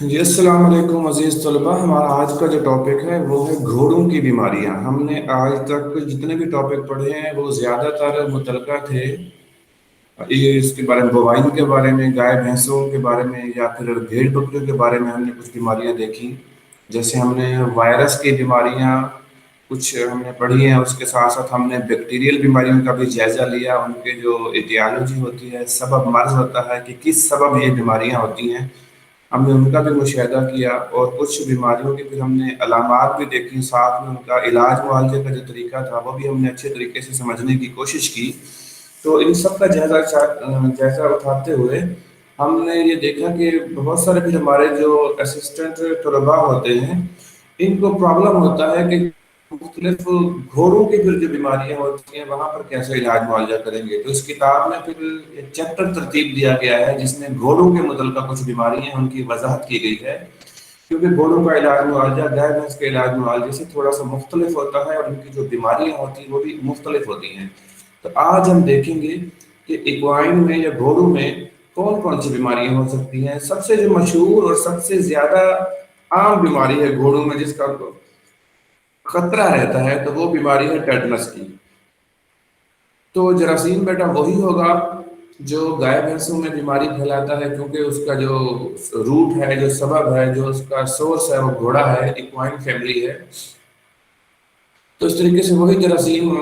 جی السلام علیکم عزیز طلبہ، ہمارا آج کا جو ٹاپک ہے وہ ہے گھوڑوں کی بیماریاں۔ ہم نے آج تک جتنے بھی ٹاپک پڑھے ہیں وہ زیادہ تر متعلقہ تھے یہ اس کے بارے میں، بوائن کے بارے میں، گائے بھینسوں کے بارے میں، یا پھر بھیڑ بکریوں کے بارے میں ہم نے کچھ بیماریاں دیکھی۔ جیسے ہم نے وائرس کی بیماریاں کچھ ہم نے پڑھی ہیں، اس کے ساتھ ساتھ ہم نے بیکٹیریل بیماریوں کا بھی جائزہ لیا، ان کے جو ایٹیالوجی ہوتی ہے، سبب مرض ہوتا ہے کہ کس سبب یہ بیماریاں ہوتی ہیں، ہم نے ان کا بھی مشاہدہ کیا، اور کچھ بیماریوں کی پھر ہم نے علامات بھی دیکھی، ساتھ میں ان کا علاج معالجے کا جو طریقہ تھا وہ بھی ہم نے اچھے طریقے سے سمجھنے کی کوشش کی۔ تو ان سب کا جائزہ اٹھاتے ہوئے ہم نے یہ دیکھا کہ بہت سارے پھر ہمارے جو اسسٹنٹ طلباء ہوتے ہیں ان کو پرابلم ہوتا ہے کہ مختلف گھوڑوں کی پھر جو بیماریاں ہوتی ہیں وہاں پر کیسے علاج معالجہ کریں گے۔ تو اس کتاب میں پھر ایک چیپٹر ترتیب دیا گیا ہے جس میں گھوڑوں کے متعلقہ کچھ بیماریاں ہیں ان کی وضاحت کی گئی ہے، کیونکہ گھوڑوں کا علاج معالجہ گائے بھینس کے علاج معالجے سے تھوڑا سا مختلف ہوتا ہے، اور ان کی جو بیماریاں ہوتی ہیں وہ بھی مختلف ہوتی ہیں۔ تو آج ہم دیکھیں گے کہ ایکوائن میں یا گھوڑوں میں کون کون سی بیماریاں ہو سکتی ہیں۔ سب سے جو مشہور اور سب سے زیادہ عام بیماری ہے گھوڑوں میں جس کا خطرہ رہتا ہے تو وہ بیماری ہے ٹیٹنس کی۔ تو جراثیم بیٹا وہی ہوگا جو گائے بھینسوں میں بیماری پھیلاتا ہے، کیونکہ اس کا جو روٹ ہے، جو سبب ہے، جو اس کا سورس ہے وہ گھوڑا ہے، ایکوائن فیملی ہے۔ تو اس طریقے سے وہی جراثیم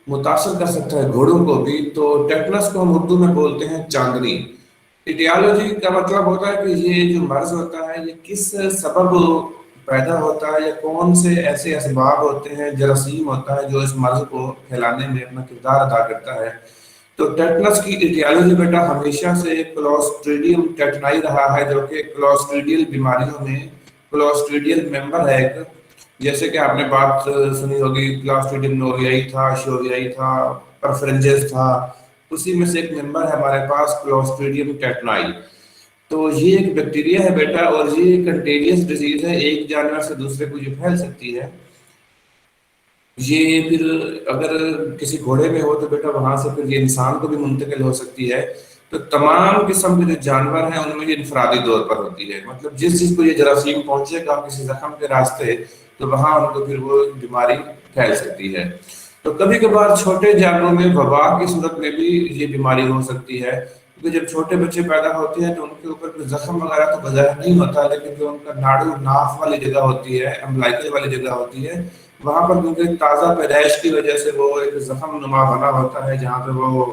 متاثر کر سکتا ہے گھوڑوں کو بھی۔ تو ٹیٹنس کو ہم اردو میں بولتے ہیں چاندنی۔ ایٹیالوجی کا مطلب ہوتا ہے کہ یہ جو مرض ہوتا ہے یہ کس سبب پیدا ہوتا ہے، یا کون سے ایسے اسباب ہوتے ہیں، جراثیم ہوتا ہے جو اس مرض کو پھیلانے میں اپنا کردار ادا کرتا ہے۔ تو ٹیٹنس کی ایٹیالوجی بیٹا ہمیشہ سے کلوسٹریڈیم ٹیٹنائی رہا ہے، جو کہ کلوسٹریڈیل بیماریوں میں کلوسٹریڈیل ممبر ہے ایک۔ جیسے کہ آپ نے بات سنی ہوگی، کلاسٹریڈیم نوریائی تھا، شوریائی تھا، پرفرنجس تھا، اسی میں سے ایک ممبر ہے ہمارے پاس کلاسٹریڈیم ٹیٹنائی۔ تو یہ ایک بیکٹیریا ہے بیٹا، اور یہ کنٹیجیس ڈیزیز ہے، ایک جانور سے دوسرے کو یہ پھیل سکتی ہے۔ یہ پھر اگر کسی گھوڑے میں ہو تو بیٹا وہاں سے پھر یہ انسان کو بھی منتقل ہو سکتی ہے۔ تو تمام قسم کے جو جانور ہیں ان میں یہ انفرادی طور پر ہوتی ہے، مطلب جس چیز کو یہ جراثیم پہنچے گا کسی زخم کے راستے تو وہاں ان کو پھر وہ بیماری پھیل سکتی ہے۔ تو کبھی کبھار چھوٹے جانوروں میں وبا کی صورت میں بھی یہ بیماری ہو سکتی ہے، کیونکہ جب چھوٹے بچے پیدا ہوتے ہیں تو ان کے اوپر کوئی زخم وغیرہ تو بظاہر نہیں ہوتا، لیکن جو ان کا ناڑو ناف والی جگہ ہوتی ہے، امبلائکل والی جگہ ہوتی ہے، وہاں پر کیونکہ تازہ پیدائش کی وجہ سے وہ ایک زخم نما بنا ہوتا ہے جہاں پہ وہ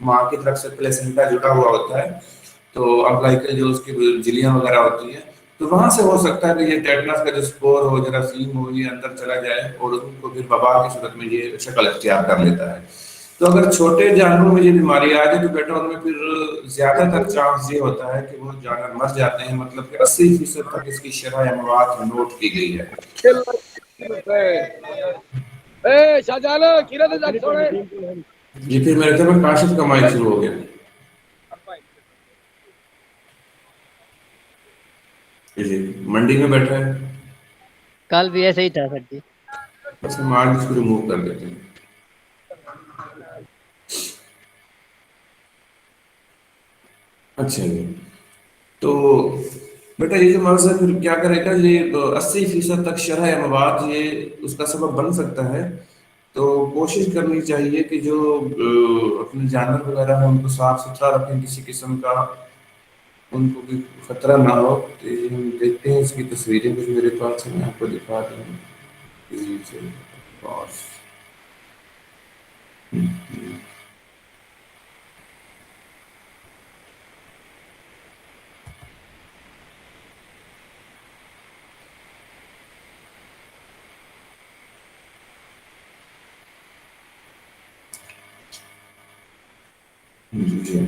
ماں کی طرف سے پلیسنٹا جڑا ہوا ہوتا ہے، تو امبلائکل جو اس کی جھلیاں وغیرہ ہوتی ہیں، تو وہاں سے ہو سکتا ہے کہ یہ ٹیٹنس کا جو اسپور ہو، جراثیم ہو، یہ اندر چلا جائے اور ان کو پھر وبا کی صورت میں یہ شکل اختیار کر لیتا ہے۔ تو اگر چھوٹے جانوروں میں یہ بیماری آ جائے تو بیٹا ان میں پھر زیادہ تر چانس یہ ہوتا ہے کہ وہ جانور مر جاتے ہیں، مطلب کہ 80% تک اس کی شرح اموات نوٹ کی گئی ہے۔ جی پھر میرے خیال میں کاشف کا مائک شروع ہو گیا۔ جی منڈی میں بیٹھا ہے، کل بھی ایسے ہی تھا سر جی۔ بس ہم آج اس کو ریموو کر دیتے ہیں۔ اچھا جی، تو بیٹا یہ جو مرض ہے پھر کیا کرے گا، یہ 80% تک شرح اموات یہ اس کا سبب بن سکتا ہے۔ تو کوشش کرنی چاہیے کہ جو اپنے جانور وغیرہ ہیں ان کو صاف ستھرا رکھیں، کسی قسم کا ان کو بھی خطرہ نہ ہو۔ تو ہم دیکھتے ہیں اس کی تصویریں کچھ میرے پاس ہیں، میں آپ کو دکھا دوں پاس۔ جی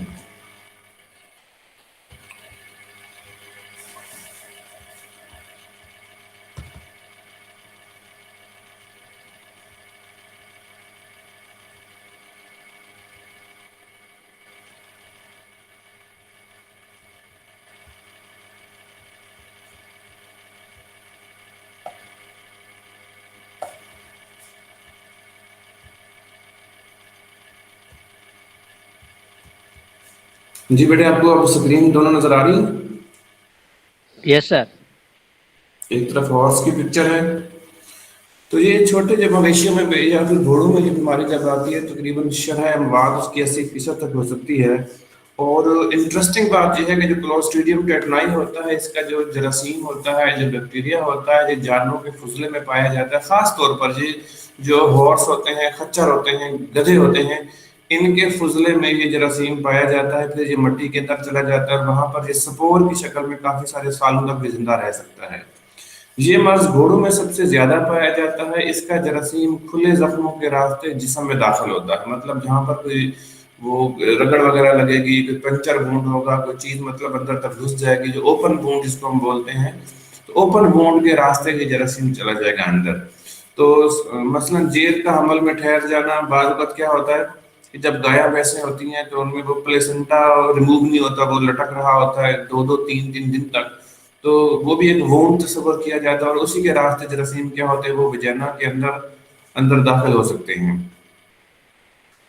جی بیٹے، آپ کو اب اسکرین دونوں نظر آ رہی ہیں؟ Yes sir. एक तरफ हॉर्स की पिक्चर है। तो ये छोटे जब मवेशियों में या फिर घोड़ों में ये बीमारी जब आती है, तकरीबन शरह अमवात उसकी 80% तक हो सकती है। और इंटरेस्टिंग बात यह है कि जो क्लोस्ट्रीडियम टेटनाई होता है, इसका जो जरासीम होता है, जो बैक्टीरिया होता है, जो जानवरों के फुजले में पाया जाता है, खास तौर पर ये जो हॉर्स होते हैं, खच्चर होते हैं, गधे होते हैं, इनके फुजले में ये जरासीम पाया जाता है। फिर ये मिट्टी के अंदर चला जाता है और वहां पर ये स्पोर की शक्ल में काफी सारे सालों तक भी जिंदा रह सकता है। ये मर्ज घोड़ों में सबसे ज्यादा पाया जाता है। इसका जरासीम खुले जख्मों के रास्ते जिस्म में दाखिल होता है, मतलब जहां पर कोई वो रगड़ वगैरह लगेगी, कोई पंचर वुंड होगा, कोई चीज मतलब अंदर तक घुस जाएगी, जो ओपन वुंड जिसको हम बोलते हैं, तो ओपन वुंड के रास्ते ये जरासीम चला जाएगा अंदर। तो मसलन जेल का हमल में ठहर जाना, बाद वक्त क्या होता है कि जब गायें भैंसें होती हैं तो उनमें वो प्लेसेंटा रिमूव नहीं होता, वो लटक रहा होता है 2-2 3-3 दिन तक। तो वो भी एक वोंड तस्वर किया जाता है और उसी के रास्ते जरासीम क्या होते हैं, वो वजाना के अंदर अंदर दाखिल हो सकते हैं।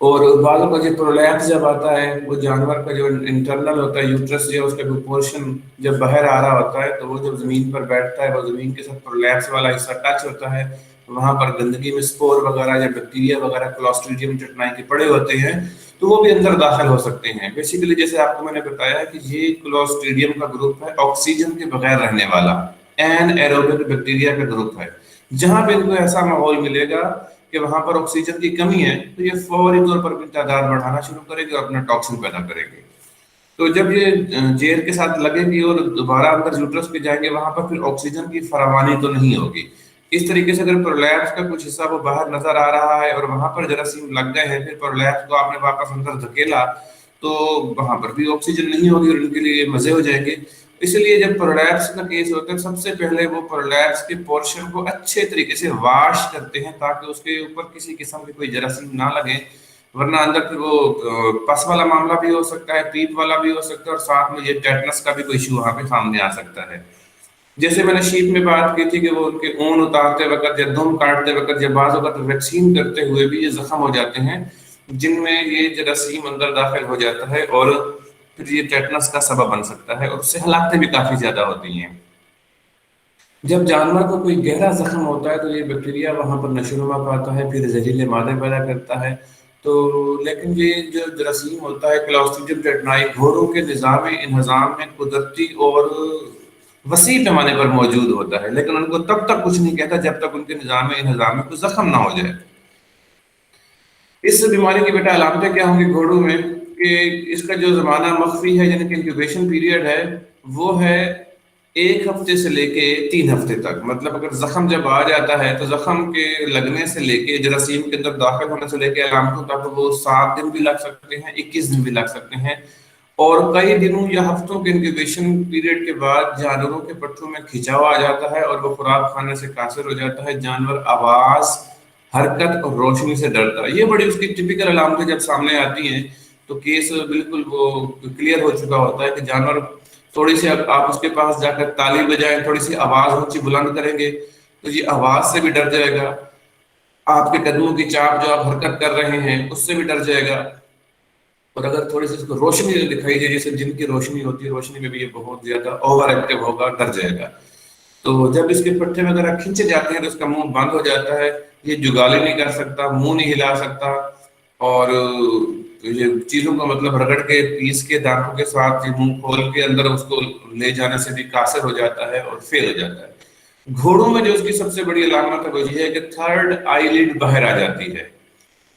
और बालों का जो प्रोलैप्स जब आता है, वो जानवर का जो इंटरनल होता है यूट्रस, जो उसका जो पोर्शन जब बाहर आ रहा होता है, तो वो जब जमीन पर बैठता है, वो जमीन के साथ प्रोलैप्स वाला हिस्सा टच होता है, वहां पर गंदगी में स्पोर वगैरह या बैक्टीरिया वगैरह क्लॉस्ट्रीडियम टेटनाई के पड़े होते हैं, तो वो भी अंदर दाखिल हो सकते हैं। बेसिकली जैसे आपको मैंने बताया कि ये क्लॉस्ट्रीडियम का ग्रुप है ऑक्सीजन के बगैर रहने वाला, एन एरोबिक बैक्टीरिया का ग्रुप है। जहां पे इनको ऐसा माहौल मिलेगा कि वहां पर ऑक्सीजन की कमी है, तो ये फौरी तौर पर अपनी तादाद बढ़ाना शुरू करेगी और अपना टॉक्सिन पैदा करेगी। तो जब ये जेल के साथ लगेगी और दोबारा अंदर यूट्रस पे जाएंगे, वहां पर फिर ऑक्सीजन की फरावानी तो नहीं होगी। इस तरीके से अगर प्रोलैप्स का कुछ हिस्सा वो बाहर नजर आ रहा है और वहां पर जरासीम लग गए हैं, फिर प्रोलैप्स को आपने वापस अंदर धकेला, तो वहां पर भी ऑक्सीजन नहीं होगी और उनके लिए मजे हो जाएंगे। इसलिए जब प्रोलैप्स का केस होता है, सबसे पहले वो प्रोलैप्स के पोर्शन को अच्छे तरीके से वॉश करते हैं ताकि उसके ऊपर किसी किस्म की कोई जरासीम ना लगे, वरना अंदर फिर वो पस वाला मामला भी हो सकता है, पीप वाला भी हो सकता है, और साथ में ये टेटनस का भी कोई इशू वहां पे सामने आ सकता है। जैसे मैंने शीप में बात की थी कि वो उनके ऊन उतारते वक्त या दुम काटते वक्त या बाज़ वक्त वैक्सीन करते हुए भी ये जख्म हो जाते हैं, जिनमें ये जरासीम अंदर दाखिल हो जाता है और फिर ये टेटनस का सबब बन सकता है और उससे हलाकतें भी काफी ज्यादा होती हैं। जब जानवर को कोई गहरा जख्म होता है तो ये बैक्टीरिया वहां पर नशोनुमा पाता है, फिर जहरीले मादे पैदा करता है। तो लेकिन ये जो जरासीम होता है क्लॉस्ट्रिडियम टेटनाई, घोड़ों के निज़ाम इंहज़ाम में कुदरती और वसी पैमाने पर मौजूद होता है, लेकिन उनको तब तक कुछ नहीं कहता जब तक उनके निज़ाम इंहज़ाम में कोई जख्म ना हो जाए। इस बीमारी की बेटा अलामतें क्या होंगी घोड़ों में, कि इसका जो जमाना मख्फी है यानी कि इंक्यूबेशन पीरियड है, वो है 1 हफ्ते से लेके 3 हफ्ते तक। मतलब अगर जख्म जब आ जाता है तो जख्म के लगने से लेके जरासीम के अंदर दाखिल होने से लेके अलामतों तक वो 7 दिन भी लग सकते हैं, 21 दिन भी लग सकते हैं। और कई दिनों या हफ्तों के इंक्यूबेशन पीरियड के बाद जानवरों के पट्टों में खिंचाव आ जाता है और वो खुराक खाने से कासिर हो जाता है। जानवर आवाज, हरकत और रोशनी से डरता है। ये बड़ी उसकी टिपिकल अलामतें जब सामने आती हैं तो केस बिल्कुल वो क्लियर हो चुका होता है कि जानवर थोड़ी सी, आप उसके पास जाकर ताली बजाएं, थोड़ी सी आवाज ऊंची बुलंद करेंगे तो ये आवाज से भी डर जाएगा। आपके कदमों की चाप जो आप हरकत कर रहे हैं उससे भी डर जाएगा। और अगर थोड़ी सी उसको रोशनी दिखाई दे, जैसे दिन की रोशनी होती है, रोशनी में भी ये बहुत ज्यादा ओवर एक्टिव होगा, डर जाएगा। तो जब इसके पट्टे वगैरह खींचे जाते हैं तो इसका मुंह बंद हो जाता है, ये जुगाली नहीं कर सकता, मुंह नहीं हिला सकता, और ये चीजों को मतलब रगड़ के पीस के दांतों के साथ ये मुंह खोल के अंदर उसको ले जाने से भी कासिर हो जाता है और फेल हो जाता है। घोड़ों में जो उसकी सबसे बड़ी अलामत है वो ये है कि थर्ड आईलिड बाहर आ जाती है।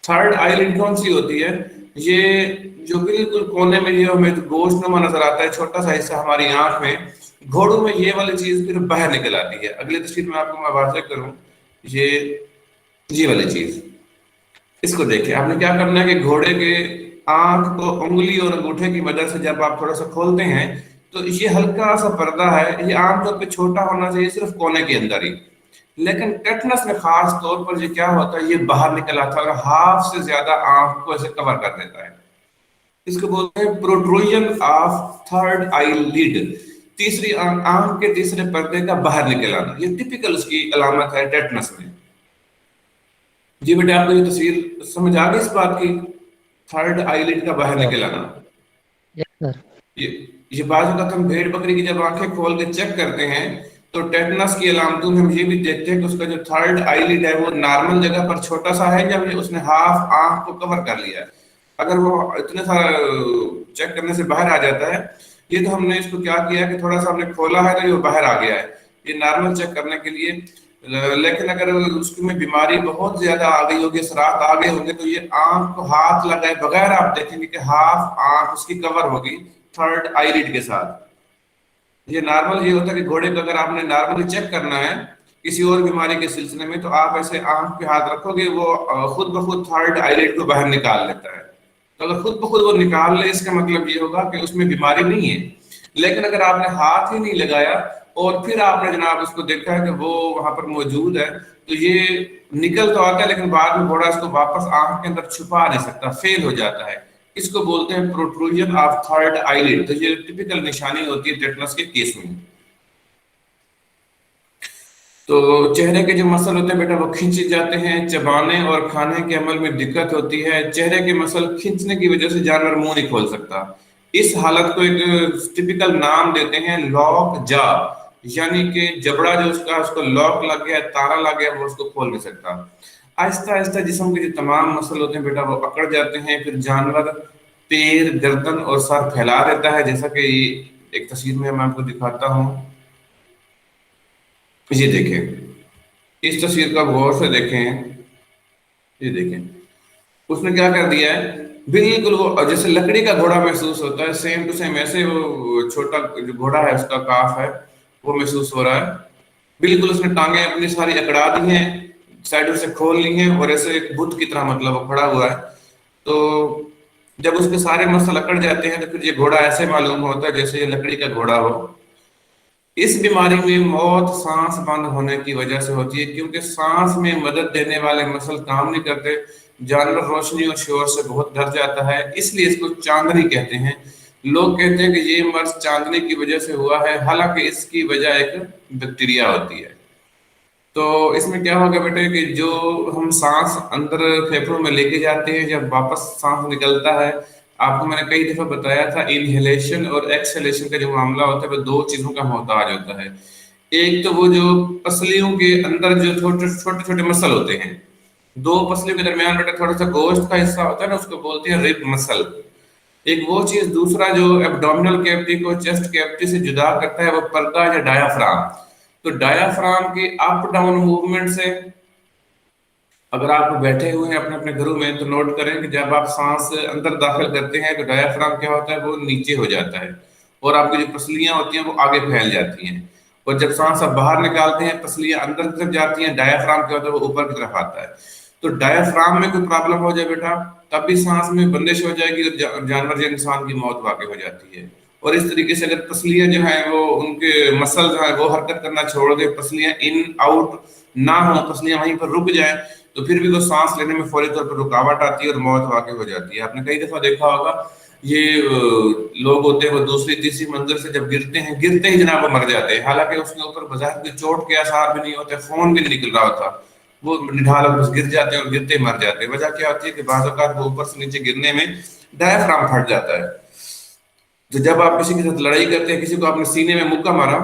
थर्ड आईलिड कौन सी होती है? ये जो बिल्कुल कोने में ये हमें गोश्त नुमा नजर आता है, छोटा सा हिस्सा हमारी आंख में, घोड़ों में ये वाली चीज फिर बाहर निकल आती है। अगली तस्वीर में आपको मैं वाज़ेह करूं, ये वाली चीज, इसको देखिए। आपने क्या करना है कि घोड़े के आंख को उंगली और अंगूठे की मदद से जब आप थोड़ा सा खोलते हैं तो ये हल्का सा पर्दा है, ये आमतौर पे छोटा होना चाहिए सिर्फ कोने के अंदर ही, लेकिन टेटनस में खास तौर पर ये क्या होता है, ये बाहर निकल आता है और हाफ से ज्यादा आंख को ऐसे कवर कर देता है। इसको बोलते हैं protrusion of third eyelid, तीसरी आंख के तीसरे पर्दे का बाहर निकल आना। ये टिपिकल उसकी अलामत है टेटनस में। जी बेटा, आपको ये तस्वीर समझ आ गई इस बात की, थर्ड आईलिड का बाहर निकल आना? Yes sir. ये ये बात अगर हम भेड़ बकरी की जब आंखें खोल के चेक करते हैं तो टेटनस की अलामतों में हम ये भी देखते हैं कि उसका जो थर्ड आईलिड है वो नॉर्मल जगह पर छोटा सा है, या फिर उसने हाफ आंख को कवर कर लिया है। अगर वो इतने सारा चेक करने से बाहर आ जाता है, ये तो हमने इसको क्या किया कि थोड़ा सा हमने खोला है तो ये बाहर आ गया है, ये नॉर्मल चेक करने के लिए। लेकिन अगर उसमें बीमारी बहुत ज्यादा आ गई होगी, असरात आ गए होंगे, तो ये आंख को हाथ लगाए बगैर आप देखेंगे कि हाफ आंख उसकी कवर होगी थर्ड आईलिड के साथ। ये नॉर्मल ये होता है कि घोड़े को अगर आपने नॉर्मली चेक करना है किसी और बीमारी के सिलसिले में, तो आप ऐसे आंख पे हाथ रखोगे, वो खुद ब खुद थर्ड आईलिड को बाहर निकाल लेता है। तो अगर खुद ब खुद वो निकाल ले, इसका मतलब ये होगा कि उसमें बीमारी नहीं है। लेकिन अगर आपने हाथ ही नहीं लगाया और फिर आपने जनाब उसको देखा है कि वो वहां पर मौजूद है, तो ये निकल तो आता है लेकिन बाद में घोड़ा इसको वापस आंख के अंदर छुपा नहीं सकता, फेल हो जाता है। इसको बोलते हैं प्रोट्रूजन ऑफ थर्ड आईलिड। तो ये टिपिकल निशानी होती है टेटनस के केस में। तो चेहरे के जो मसल होते हैं बेटा वो खिंच जाते हैं, चबाने और खाने के अमल में दिक्कत होती है। चेहरे के मसल खिंचने की वजह से जानवर मुंह नहीं खोल सकता। इस हालत को एक टिपिकल नाम देते हैं लॉक जा, यानी कि जबड़ा जो उसको लॉक लग गया, ताला लग गया, वो उसको खोल नहीं सकता। आहिस्ता आहिस्ता जिस्म के जो तमाम मसल होते हैं बेटा वो अकड़ जाते हैं। फिर जानवर पैर, गर्दन और सर फैला देता है, जैसा कि एक तस्वीर में मैं आपको दिखाता हूँ। ये देखें, इस तस्वीर का गौर से देखें, ये देखें उसने क्या कर दिया है, बिल्कुल वो जैसे लकड़ी का घोड़ा महसूस होता है, सेम टू सेम ऐसे वो छोटा जो घोड़ा है उसका काफ है वो महसूस हो रहा है। बिल्कुल उसने टांगे अपनी सारी अकड़ा दी हैं, साइडों से खोल ली हैं और ऐसे एक बुत की तरह मतलब वो खड़ा हुआ है। तो जब उसके सारे मसल अकड़ जाते हैं तो फिर ये घोड़ा ऐसे मालूम होता है जैसे ये लकड़ी का घोड़ा हो। इस बीमारी में मौत सांस बंद होने की वजह से होती है, क्योंकि सांस में मदद देने वाले मसल काम नहीं करते। जानवर रोशनी और शोर से बहुत डर जाता है, इसलिए इसको चांदनी कहते हैं। लोग कहते हैं कि ये मर्ज चांदनी की वजह से हुआ है, हालांकि इसकी वजह एक बैक्टीरिया होती है। तो इसमें क्या होगा बेटे कि जो हम सांस अंदर फेफड़ों में लेके जाते हैं, जब वापस सांस निकलता है, आपको मैंने कई दफा बताया था इनहेलेशन और एक्सहेलेशन का जो मामला होता है वो दो चीजों का मोहताज होता है। एक तो वो जो पसलियों के अंदर जो छोटे छोटे छोटे मसल होते हैं, दो पसलियों के दरमियान बेटा थोड़ा सा गोश्त का हिस्सा होता है ना, उसको बोलते हैं रिब मसल। एक वो चीज, दूसरा जो एब्डोमिनल कैविटी को चेस्ट कैविटी से जुदा करता है वो पर्दा या डायाफ्राम। तो डायाफ्राम के अप डाउन मूवमेंट से, अगर आप बैठे हुए हैं अपने अपने घरों में तो नोट करें कि जब आप सांस अंदर दाखिल करते हैं तो डायाफ्राम क्या होता है, वो नीचे हो जाता है और आपकी जो पसलियां होती हैं वो आगे फैल जाती हैं। और जब सांस आप बाहर निकालते हैं पसलियां अंदर की तरफ जाती हैं, डायाफ्राम क्या होता है वो ऊपर की तरफ आता है। तो डायाफ्राम में कोई प्रॉब्लम हो जाए बेटा तब भी सांस में बंदिश हो जाएगी और जानवर या इंसान की मौत वाकई हो जाती है। और इस तरीके से अगर पसलियां जो है वो उनके मसल जो है वो हरकत करना छोड़ दे, पसलियां इन आउट ना हो, पसलियां वहीं पर रुक जाए, तो फिर भी वो सांस लेने में फौरी तौर पर रुकावट आती है और मौत वाकई हो जाती है। आपने कई दफा देखा होगा ये लोग होते हैं वो दूसरी तीसरी मंजिल से जब गिरते हैं, गिरते ही जनाब वो मर जाते हैं, हालांकि उसके ऊपर बजाय कोई चोट के आसार भी नहीं होते, खून भी नहीं निकल रहा होता, वो निढाल बस गिर जाते हैं और गिरते ही मर जाते हैं। वजह क्या होती है कि बाज़ औक़ात वो ऊपर से नीचे गिरने में डायफ्राम फट जाता है। तो जब आप किसी के साथ लड़ाई करते हैं, किसी को आपने सीने में मुक्का मारा,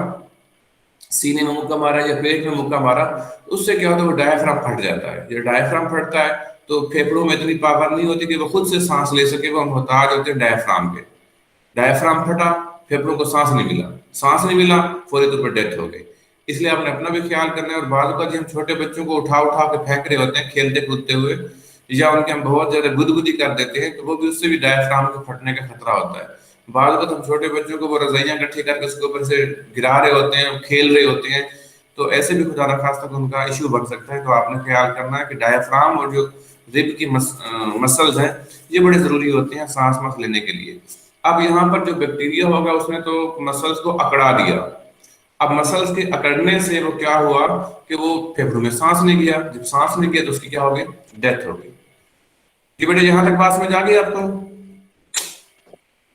सीने में मुक्का मारा या पेट में मुक्का मारा, उससे क्या होता है वो डायफ्राम फट जाता है। जब डायफ्राम फटता है तो फेफड़ों में इतनी पावर नहीं होती कि वो खुद से सांस ले सके, वो मोहताज होते हैं डायफ्राम के। डायफ्राम फटा, फेफड़ों को सांस नहीं मिला, सांस नहीं मिला, फौरी तौर पर डेथ हो गई। इसलिए आपने अपना भी ख्याल करना है। और बाद का हम छोटे बच्चों को उठा उठा के फेंक रहे होते हैं खेलते कूदते हुए, या उनके हम बहुत ज्यादा गुदगुदी कर देते हैं, तो वो भी उससे भी डायफ्राम के फटने का खतरा होता है। बाद में हम छोटे बच्चों को वो रजाइयां इकट्ठी करके उसके ऊपर से गिरा रहे होते हैं, खेल रहे होते हैं, तो ऐसे भी खुदा न खास्ता उनका इश्यू बन सकता है। तो आपने ख्याल करना है कि डायफ्राम और जो रिब की मसल्स हैं ये बड़े जरूरी होते हैं सांस लेने के लिए। अब यहाँ पर जो बैक्टीरिया होगा उसने तो मसल्स को अकड़ा दिया। अब मसल्स के अकड़ने से वो क्या हुआ कि वो फेफड़ों में सांस नहीं गया, जब सांस नहीं गया तो उसकी क्या हो गई, डेथ हो गई। ये बेटे यहाँ तक बात समझ आ गई आपको?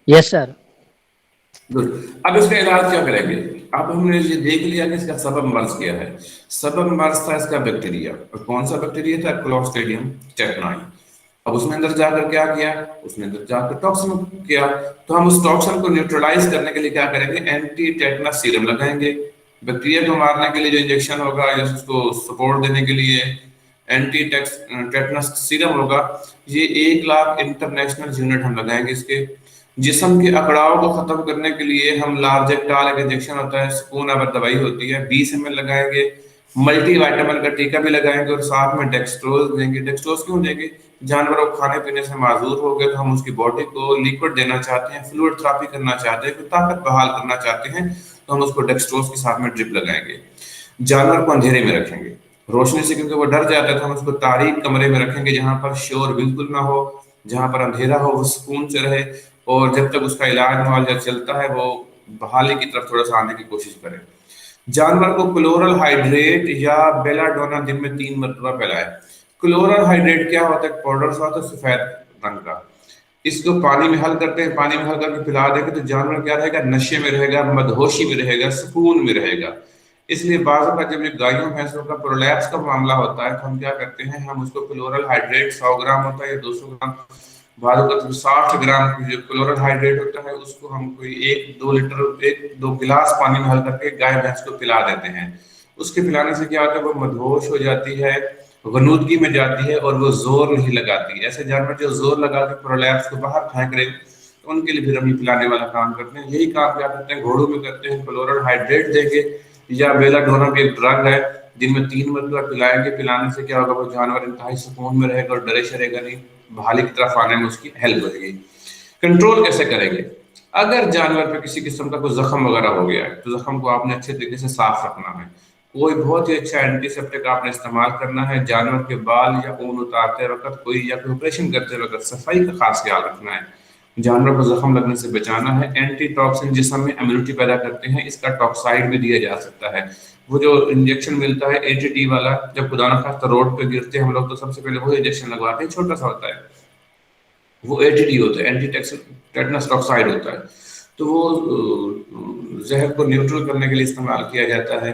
Yes sir. गुड। अब इसका इलाज क्या करेंगे? अब हमने ये देख लिया कि इसका सबब मर्ज क्या है। सबब मर्ज था इसका बैक्टीरिया, और कौन सा बैक्टीरिया था? क्लोस्ट्रिडियम टेटनाई। अब उसने अंदर जाकर क्या किया, उसने अंदर जाकर टॉक्सिन किया, तो हम उस टॉक्सिन को न्यूट्रलाइज करने के लिए क्या करेंगे, एंटी टेटनस सीरम लगाएंगे। बैक्टीरिया को मारने के लिए जो इंजेक्शन होगा या उसको सपोर्ट देने के लिए एंटी टेटनस सीरम होगा, ये 1 लाख इंटरनेशनल यूनिट हम लगाएंगे इसके। जिस्म के अकड़ाव को खत्म करने के लिए हम लार्जेक्टाल एक इंजेक्शन होता है, सुकून अबर दवाई होती है, 20 ml लगाएंगे। मल्टी वाइटामिन का टीका भी लगाएंगे और साथ में डेक्सट्रोज देंगे। डेक्सट्रोज क्यों देंगे, जानवर को खाने पीने से माजूर हो गए तो हम उसकी बॉडी को लिक्विड देना चाहते हैं, फ्लूइड थेरेपी करना चाहते हैं, ताकत बहाल करना चाहते हैं, तो हम उसको डेक्सट्रोज के साथ में ड्रिप लगाएंगे। जानवर को अंधेरे में रखेंगे रोशनी से, क्योंकि वो डर जाता है, तो हम उसको तारीक कमरे में रखेंगे जहां पर शोर बिल्कुल ना हो, जहां पर अंधेरा हो, वो सुकून से रहे, और जब तक उसका इलाज मुआवजा चलता है वो बहाली की तरफ थोड़ा सा आने की कोशिश करें। जानवर को क्लोरल हाइड्रेट या बेलाडोना दिन में 3 मरतबा पिलाएं। क्लोरल हाइड्रेट क्या होता है, पाउडर सा होता है सफेद रंग का, इसको पानी में हल करते हैं, पानी में हल करके पिला देंगे तो जानवर क्या रहेगा, नशे में रहेगा, मदहोशी में रहेगा, सुकून में रहेगा। इसलिए बाज़ का जब ये गायों भैंसों का प्रोलैप्स का मामला होता है तो हम क्या करते हैं, हम उसको क्लोरल हाइड्रेट 100 ग्राम होता है या 200 ग्राम, बाज़ का 60 ग्राम जो क्लोरल हाइड्रेट होता है उसको हम कोई 1-2 लीटर 1-2 गिलास पानी में हल करके गाय भैंस को पिला देते हैं। उसके पिलाने से क्या होता है, वो मदहोश हो जाती है, गनूदगी में जाती है और वो जोर नहीं लगाती। ऐसे जानवर जो जोर लगा के प्रोलैप्स को बाहर फेंक रहे तो उनके लिए फिर हम पिलाने वाला काम करते हैं। यही काम क्या करते हैं, घोड़ों में करते हैं, क्लोरल हाइड्रेट देंगे या बेलाडोना भी एक ड्रग है, दिन में 3 मरतबा पिलाएंगे। पिलाने से क्या होगा, वो जानवर इंतहाई सुकून में रहेगा और डरे शरेगा नहीं, बहाली की तरफ आने में उसकी हेल्प होगी। कंट्रोल कैसे करेंगे, अगर जानवर पे किसी किस्म का कोई जख्म वगैरह हो गया है तो जख्म को आपने अच्छे तरीके से साफ रखना है। कोई बहुत ही अच्छा एंटीसेप्टिक आपने इस्तेमाल करना है। जानवर के बाल या ऊन उतारते वक्त कोई या कोई ऑपरेशन करते वक्त सफाई का खास ख्याल रखना है। जानवर को जख्म लगने से बचाना है। एंटी टॉक्सिन जिस्म में इम्यूनिटी पैदा करते हैं, इसका टॉक्साइड भी दिया जा सकता है। वो जो इंजेक्शन मिलता है एटीटी वाला, जब खुदा न खास्ता रोड पे गिरते हैं हम लोग तो सबसे पहले वही इंजेक्शन लगवाते हैं, छोटा सा होता है, वो एटीटी होता है, एंटी टेटनस टॉक्साइड होता है। तो वो जहर को न्यूट्रल करने के लिए इस्तेमाल किया जाता है।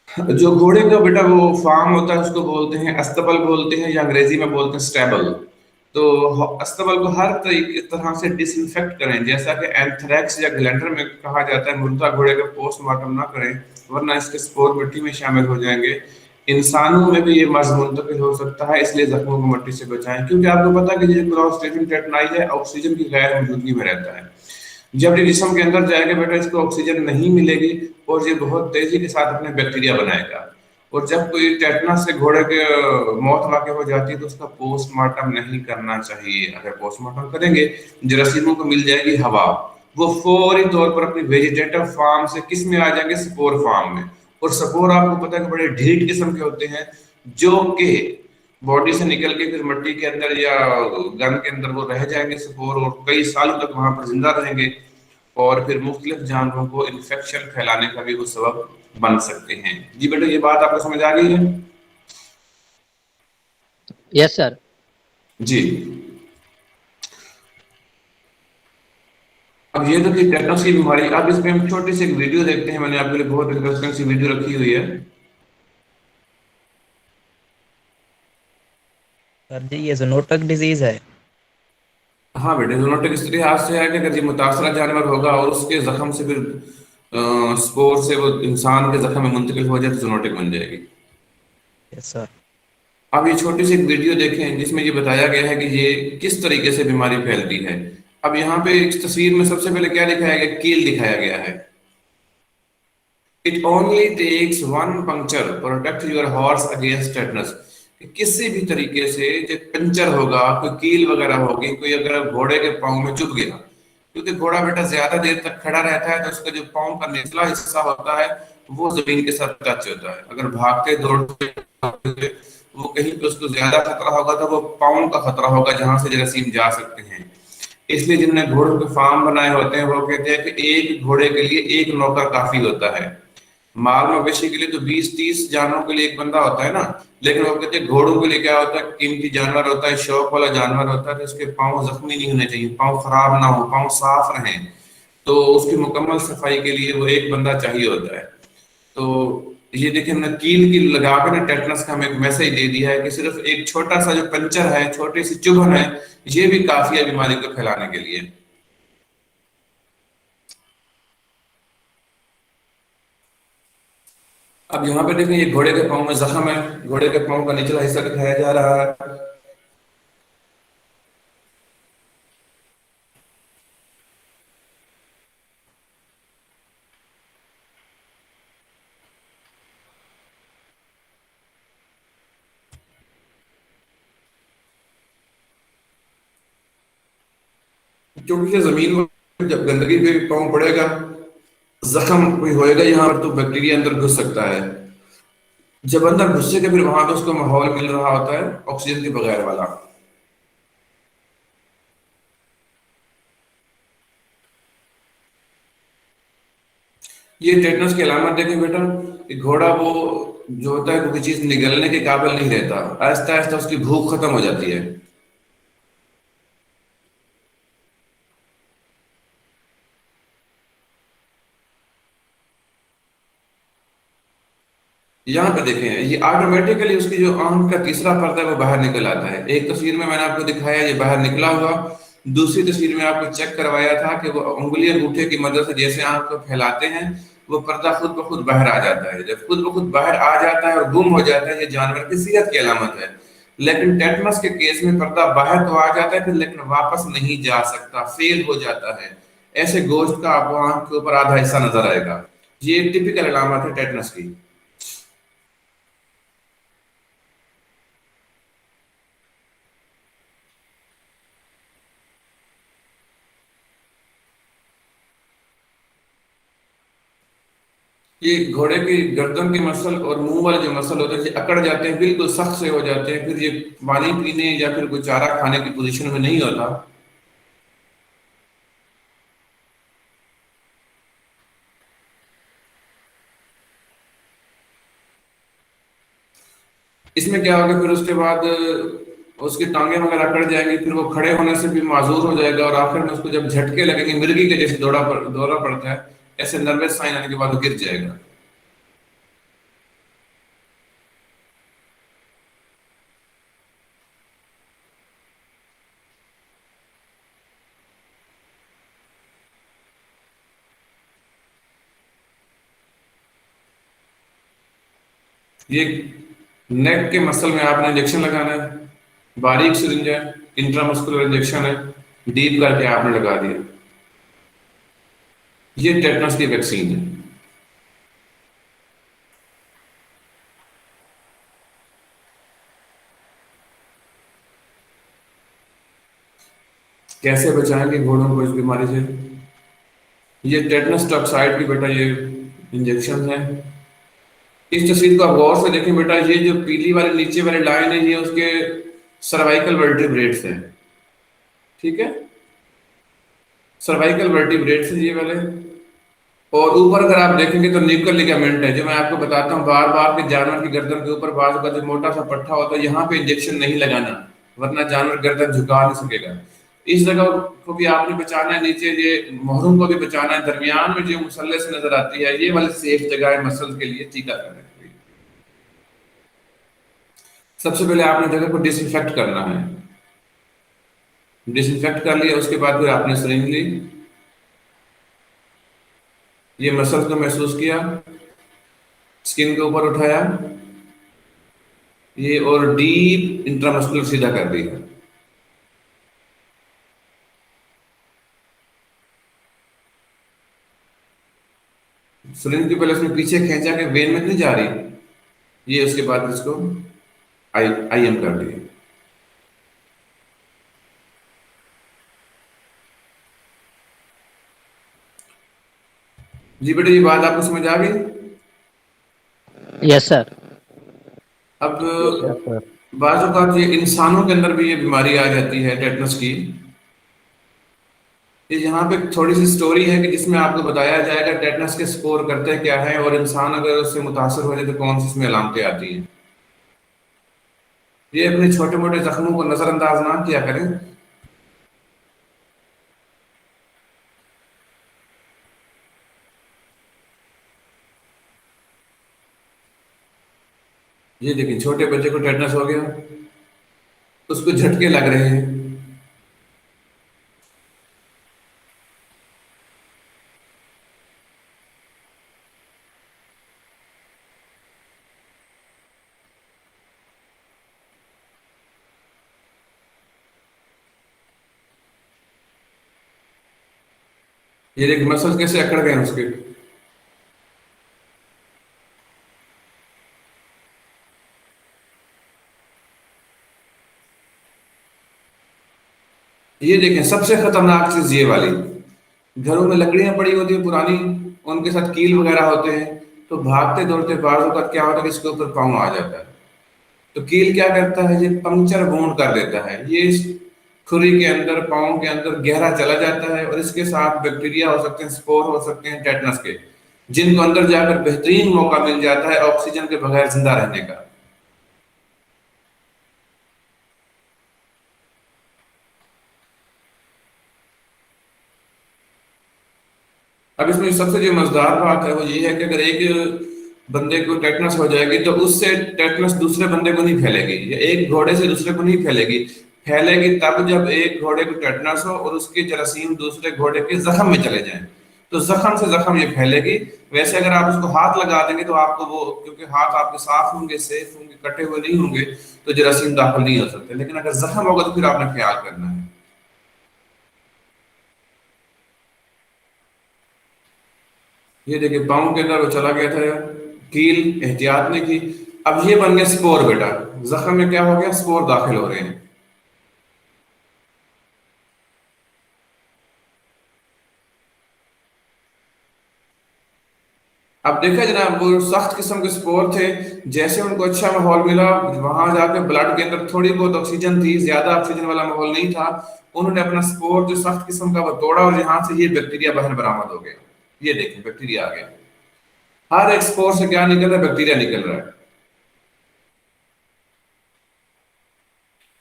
जो घोड़े का बेटा वो फार्म होता है उसको बोलते हैं अस्तबल बोलते हैं, या अंग्रेजी में बोलते हैं स्टेबल। तो अस्तबल को हर तरह से डिसइंफेक्ट करें, जैसा कि एंथ्रेक्स या ग्लैंडर में कहा जाता है मुर्दा घोड़े का पोस्टमार्टम ना करें वरना इसके स्पोर मिट्टी में शामिल हो जाएंगे। इंसानों में भी ये मर्ज मुंतकिल हो सकता है, इसलिए जख्मों को मिट्टी से बचाएं, क्योंकि आपको पता है कि ये क्लॉस्ट्रिडियम टेटनाई है, ऑक्सीजन की गैर मौजूदगी में रहता है। जब ये जिस्म के अंदर जाएगा बेटा इसको ऑक्सीजन नहीं मिलेगी और ये बहुत तेजी के साथ अपने बैक्टीरिया बनाएगा। और जब कोई टेटनस से घोड़े के मौत वाक़ हो जाती है तो उसका पोस्टमार्टम नहीं करना चाहिए। अगर पोस्टमार्टम करेंगे जरासीमों को मिल जाएगी हवा, वो फौरी तौर पर अपनी वेजिटेटिव फार्म से किस में आ जाएंगे, स्पोर फार्म में। और स्पोर आपको पता है कि बड़े ढीठ किस्म के होते हैं जो कि बॉडी से निकल के फिर मिट्टी के अंदर या गंद के अंदर वो रह जाएंगे स्पोर, और कई सालों तक वहां पर जिंदा रहेंगे और फिर मुख्तलिफ जानवरों को इन्फेक्शन फैलाने का भी वो सबब बन सकते हैं। जी बेटा ये बात आपको समझ आ गई है? Yes sir. जी अब ये तो थी टेटनस की बीमारी। अब इसमें हम छोटी सी एक वीडियो देखते हैं, मैंने आपके लिए बहुत इंटरेस्टिंग सी वीडियो रखी हुई है। सर जी ये ज़ूनोटिक डिजीज है? हाँ बेटे ज़ूनोटिक इस लिहाज से है कि अगर ये मुतासरा जानवर होगा और उसके जख्म से फिर स्पोर से वो इंसान के जख्म में मुंतकिल हो जाए तो ज़ूनोटिक बन जाएगी। Yes sir. अब ये छोटी सी एक वीडियो देखें जिसमें ये बताया गया है कि ये किस तरीके से बीमारी फैलती है। अब यहाँ पे इस तस्वीर में सबसे पहले क्या दिखाया गया, कील दिखाया गया है। It only takes one puncture protect your horse against tetanus. किसी भी तरीके से जो पंचर होगा, कोई कील वगैरह होगी, कोई अगर घोड़े के पाँव में चुभ गया, क्योंकि घोड़ा बेटा ज्यादा देर तक खड़ा रहता है तो उसका जो पाँव का निचला हिस्सा होता है वो जमीन के साथ टच होता है। अगर भागते दौड़ते वो कहीं पे उसको ज्यादा खतरा होगा तो वो पाँव का खतरा होगा जहां से जरासीम जा सकते हैं। इसलिए जिनने घोड़ों के फार्म बनाए होते हैं वो कहते हैं कि एक घोड़े के लिए एक नौकर काफी होता है। माल मवेशी के लिए तो 20-30 जानवरों के लिए एक बंदा होता है ना, लेकिन वो कहते हैं घोड़ों के लिए क्या होता है, कीमती जानवर होता है, शौक वाला जानवर होता है, तो उसके पाँव जख्मी नहीं होने चाहिए, पाँव खराब ना हो, पाँव साफ रहें, तो उसकी मुकम्मल सफाई के लिए वो एक बंदा चाहिए होता है। तो یہ دیکھیں ہم نے کیل کی لگا کے نا ٹیٹنس کا ہمیں ایک میسج دے دیا ہے کہ صرف ایک چھوٹا سا جو پنچر ہے، چھوٹی سی چبھن ہے، یہ بھی کافی ہے بیماری کو پھیلانے کے لیے۔ اب یہاں پہ دیکھیں یہ گھوڑے کے پاؤں میں زخم ہے، گھوڑے کے پاؤں کا نچلا حصہ دکھایا جا رہا ہے۔ کیونکہ زمین میں جب گندگی پہ پاؤں پڑے گا، زخم کوئی ہوئے گا یہاں پر، تو بیکٹیریا اندر گھس سکتا ہے۔ جب اندر گھسے کے پھر وہاں پہ اس کو ماحول مل رہا ہوتا ہے آکسیجن کے بغیر والا۔ یہ ٹیٹنس کی علامت دیکھیں بیٹا، کہ گھوڑا وہ جو ہوتا ہے کوئی چیز نگلنے کے قابل نہیں رہتا، آہستہ آہستہ اس کی بھوک ختم ہو جاتی ہے۔ یہاں پہ دیکھیں یہ آٹومیٹیکلی اس کی جو آنکھ کا تیسرا پردہ ہے وہ باہر نکل آتا ہے۔ ایک تصویر میں نے آپ کو دکھایا یہ باہر نکلا ہوا، دوسری تصویر میں آپ کو چیک کروایا تھا کہ وہ انگلی انگوٹھے کی مدد سے جیسے آنکھ کو پھیلاتے ہیں وہ پردہ خود بخود باہر آ جاتا ہے۔ جب خود بخود باہر آ جاتا ہے اور گم ہو جاتا ہے، یہ جانور کی صحت کی علامت ہے۔ لیکن ٹیٹنس کے کیس میں پردہ باہر تو آ جاتا ہے پھر لیکن واپس نہیں جا سکتا، فیل ہو جاتا ہے۔ ایسے گوشت کا آپ کو آنکھ کے اوپر آدھا حصہ نظر آئے گا۔ یہ ایک ٹپیکل علامت ہے ٹیٹنس کی۔ یہ گھوڑے کی گردن کی مسل اور منہ والے جو مسل ہوتے ہیں یہ اکڑ جاتے ہیں، بالکل سخت سے ہو جاتے ہیں، پھر یہ پانی پینے یا پھر کوئی چارہ کھانے کی پوزیشن میں نہیں ہوتا۔ اس میں کیا ہوگا پھر اس کے بعد اس کی ٹانگیں وغیرہ اکڑ جائیں گی، پھر وہ کھڑے ہونے سے بھی معذور ہو جائے گا، اور آخر میں اس کو جب جھٹکے لگیں گے مرغی کے جیسے دورہ پڑتا ہے، ایسے نروس سائن آنے کے بعد وہ گر جائے گا۔ یہ نیک کے مسل میں آپ نے انجیکشن لگانا ہے، باریک سرنج ہے، انٹرامسکولر انجیکشن ہے، ڈیپ کر کے آپ نے لگا دیا۔ یہ ٹیٹنس کی ویکسین ہے۔ کیسے بچائیں گے گھوڑوں کو اس بیماری سے؟ یہ ٹیٹنس ٹاکسائڈ کی بیٹا یہ انجیکشن ہے۔ اس تصویر کو آپ غور سے دیکھیں بیٹا، یہ جو پیلی والی نیچے والی لائن ہے یہ اس کے سروائیکل ورٹیبریٹس ہیں، ٹھیک ہے، سروائیکل ورٹیبریٹس ہیں یہ والے۔ اور اوپر اگر آپ دیکھیں گے تو نیوکل لیگامنٹ ہے، جو میں آپ کو بتاتا ہوں بار بار کہ جانور کی گردن کے اوپر بعض کا جو موٹا سا پٹھا ہوتا ہے یہاں پہ انجیکشن نہیں لگانا، ورنہ جانور گردن جھکا نہیں سکے گا۔ اس جگہ کو بھی آپ نے بچانا ہے، نیچے یہ محروم کو بھی بچانا ہے، درمیان میں جو مثلث نظر آتی ہے یہ والی سیف جگہ ہے مسل کے لیے ٹیکا کرنے کے لیے۔ سب سے پہلے آپ نے جگہ کو ڈس انفیکٹ کرنا ہے، ڈس انفیکٹ کر لیا، اس کے بعد پھر آپ نے سرنج لی، یہ مسل کو محسوس کیا، اسکن کے اوپر اٹھایا، یہ اور ڈیپ انٹرامسکولر سیدھا کر دیا۔ سرنج کی پہلے اس نے پیچھے کھینچا کہ وین میں نہیں جا رہی، یہ اس کے بعد اس کو آئی ایم کر دیا۔ جی بیٹا یہ بات آپ کو سمجھ آ گئی؟ یس سر۔ اب بعض اوقات یہ انسانوں کے اندر بھی یہ بیماری آ جاتی ہے ٹیٹنس کی۔ یہاں پہ تھوڑی سی سٹوری ہے کہ جس میں آپ کو بتایا جائے گا ٹیٹنس کے سکور کرتے کیا ہیں، اور انسان اگر اس سے متاثر ہو جائے تو کون سی اس میں علامتیں آتی ہیں۔ یہ اپنے چھوٹے موٹے زخموں کو نظر انداز نہ کیا کریں۔ یہ دیکھیں چھوٹے بچے کو ٹیٹنس ہو گیا، اس کو جھٹکے لگ رہے ہیں. یہ دیکھ مسل کیسے اکڑ گئے ہیں اس کے. یہ دیکھیں سب سے خطرناک چیز یہ والی، گھروں میں لکڑیاں پڑی ہوتی ہیں پرانی، ان کے ساتھ کیل وغیرہ ہوتے ہیں، تو بھاگتے دوڑتے بعض اوقات کیا ہوتا ہے کہ اس کے اوپر پاؤں آ جاتا ہے. تو کیل کیا کرتا ہے، یہ پنکچر بونڈ کر دیتا ہے، یہ اس کھری کے اندر پاؤں کے اندر گہرا چلا جاتا ہے، اور اس کے ساتھ بیکٹیریا ہو سکتے ہیں، سپور ہو سکتے ہیں ٹیٹنس کے، جن کو اندر جا کر بہترین موقع مل جاتا ہے آکسیجن کے بغیر زندہ رہنے کا. اب اس میں سب سے جو مزیدار بات ہے وہ یہ ہے کہ اگر ایک بندے کو ٹیٹنس ہو جائے گی تو اس سے ٹیٹنس دوسرے بندے کو نہیں پھیلے گی، یا ایک گھوڑے سے دوسرے کو نہیں پھیلے گی. پھیلے گی تب جب ایک گھوڑے کو ٹیٹنس ہو اور اس کے جراثیم دوسرے گھوڑے کے زخم میں چلے جائیں، تو زخم سے زخم یہ پھیلے گی. ویسے اگر آپ اس کو ہاتھ لگا دیں گے تو آپ کو وہ، کیونکہ ہاتھ آپ کے صاف ہوں گے، سیف ہوں گے، کٹے ہوئے نہیں ہوں گے، تو جراثیم داخل نہیں ہو سکتے. لیکن اگر زخم ہوگا تو پھر آپ نے خیال کرنا ہے. یہ دیکھیں پاؤں کے اندر وہ چلا گیا تھا کیل، احتیاط نے کی. اب یہ بن گیا سپور. بیٹا زخم میں کیا ہو گیا، سپور داخل ہو رہے ہیں. اب دیکھا جناب وہ سخت قسم کے سپور تھے، جیسے ان کو اچھا ماحول ملا، وہاں جا کے بلڈ کے اندر تھوڑی بہت آکسیجن تھی، زیادہ آکسیجن والا ماحول نہیں تھا، انہوں نے اپنا سپور جو سخت قسم کا وہ توڑا، اور یہاں سے یہ بیکٹیریا باہر برآمد ہو گیا. یہ دیکھیں بیکٹیریا آ گیا. ہر ایک سپور سے کیا نکل رہا ہے، بیکٹیریا نکل رہا ہے.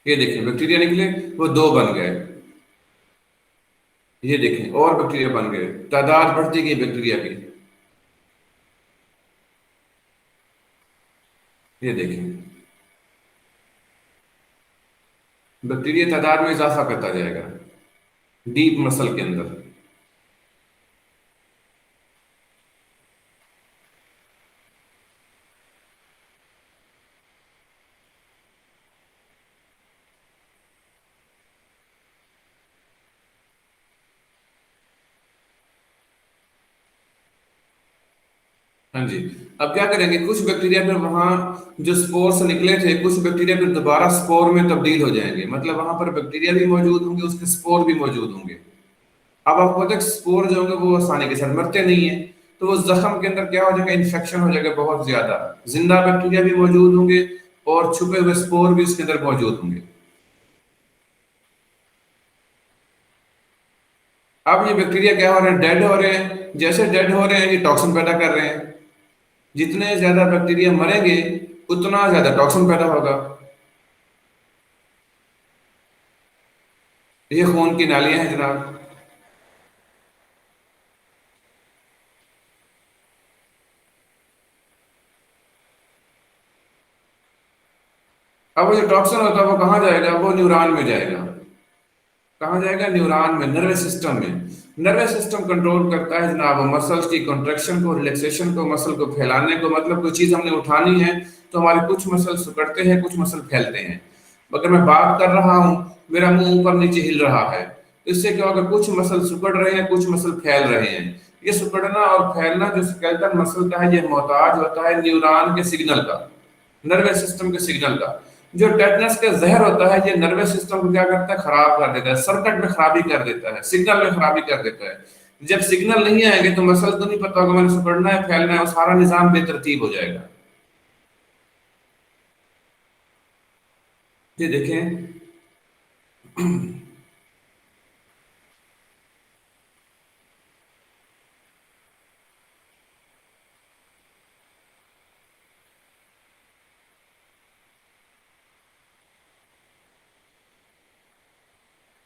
یہ دیکھیں بیکٹیریا نکلے، وہ 2 بن گئے. یہ دیکھیں اور بیکٹیریا بن گئے، تعداد بڑھتی گئی بیکٹیریا کی. یہ دیکھیں بیکٹیریا تعداد میں اضافہ کرتا جائے گا ڈیپ مسل کے اندر. ہاں جی. اب کیا کریں گے، کچھ بیکٹیریا پھر وہاں جو سپور سے نکلے تھے، کچھ بیکٹیریا پھر دوبارہ سپور میں تبدیل ہو جائیں گے، مطلب وہاں پر بیکٹیریا بھی موجود ہوں گے، اس کے سپور بھی موجود ہوں گے. اب آپ کو پتہ ہے سپور جو ہوں گے وہ آسانی کے ساتھ مرتے نہیں ہیں، تو وہ زخم کے اندر کیا ہو جائے گا، انفیکشن ہو جائے گا بہت زیادہ. زندہ بیکٹیریا بھی موجود ہوں گے اور چھپے ہوئے سپور بھی اس کے اندر موجود ہوں گے. اب یہ بیکٹیریا کیا ہو رہے ہیں، ڈیڈ ہو رہے ہیں. جیسے ڈیڈ ہو رہے ہیں یہ ٹاکسن پیدا کر رہے ہیں. جتنے زیادہ بیکٹیریا مریں گے اتنا زیادہ ٹاکسن پیدا ہوگا. یہ خون کی نالیاں ہیں جناب. اب وہ جو ٹاکسن ہوتا ہے وہ کہاں جائے گا، وہ نیوران میں جائے گا. کہاں جائے گا، نیوران میں، نروس سسٹم میں. نروس سسٹم کنٹرول کرتا ہے جناب مسلس کی کنٹریکشن کو، ریلیکسیشن کو، مسل کو پھیلانے کو. مطلب کوئی چیز ہم نے اٹھانی ہے تو ہمارے کچھ مسل سکڑتے ہیں، کچھ مسل پھیلتے ہیں. اگر میں بات کر رہا ہوں، میرا منہ اوپر نیچے ہل رہا ہے، اس سے کیا ہوگا، کچھ مسل سکڑ رہے ہیں، کچھ مسل پھیل رہے ہیں. یہ سکڑنا اور پھیلنا جو سکیلٹل مسل کا ہے، یہ محتاج ہوتا ہے نیوران کے سگنل کا، نروس سسٹم کے سگنل کا. جو ٹیٹنس کا زہر ہوتا ہے یہ نروس سسٹم کو کیا کرتا ہے، خراب کر دیتا ہے، سرکٹ میں خرابی کر دیتا ہے، سگنل میں خرابی کر دیتا ہے. جب سگنل نہیں آئیں گے تو مسل کو نہیں پتا ہوگا میں نے سکڑنا ہے، پھیلنا ہے، اور سارا نظام بے ترتیب ہو جائے گا. یہ دیکھیں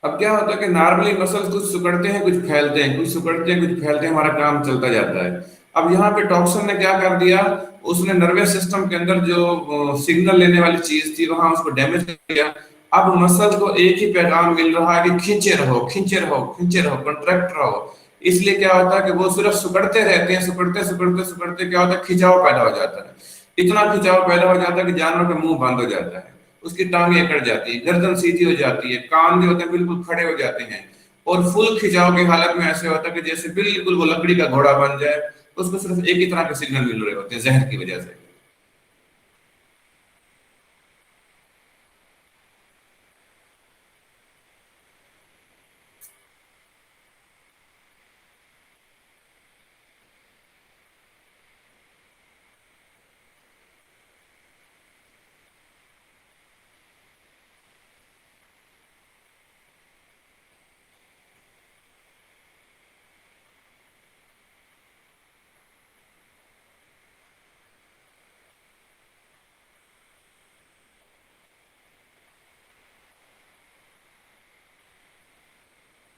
اب کیا ہوتا ہے کہ نارملی مسل کچھ سکڑتے ہیں، کچھ پھیلتے ہیں، کچھ سکڑتے ہیں، کچھ پھیلتے ہیں، ہمارا کام چلتا جاتا ہے. اب یہاں پہ ٹاکسن نے کیا کر دیا, اس نے نروس سسٹم کے اندر جو سگنل لینے والی چیز تھی وہاں اس کو ڈیمیج کر دیا. اب مسل کو ایک ہی پیغام مل رہا ہے کہ کھینچے رہو کھینچے رہو کھینچے رہو, کنٹریکٹ رہو. اس لیے کیا ہوتا ہے کہ وہ صرف سکڑتے رہتے ہیں, سکڑتے سکڑتے سکڑتے کیا ہوتا ہے, کھینچاؤ پیدا ہو جاتا ہے. اتنا کھینچاؤ پیدا ہو جاتا ہے کہ جانور کا منہ بند ہو جاتا ہے, اس کی ٹانگیں اکڑ جاتی ہے, گردن سیدھی ہو جاتی ہے, کان جو ہوتے ہیں بالکل کھڑے ہو جاتے ہیں. اور فل کھینچاؤ کی حالت میں ایسے ہوتا ہے کہ جیسے بالکل وہ لکڑی کا گھوڑا بن جائے. اس کو صرف ایک ہی طرح کے سگنل مل رہے ہوتے ہیں زہر کی وجہ سے.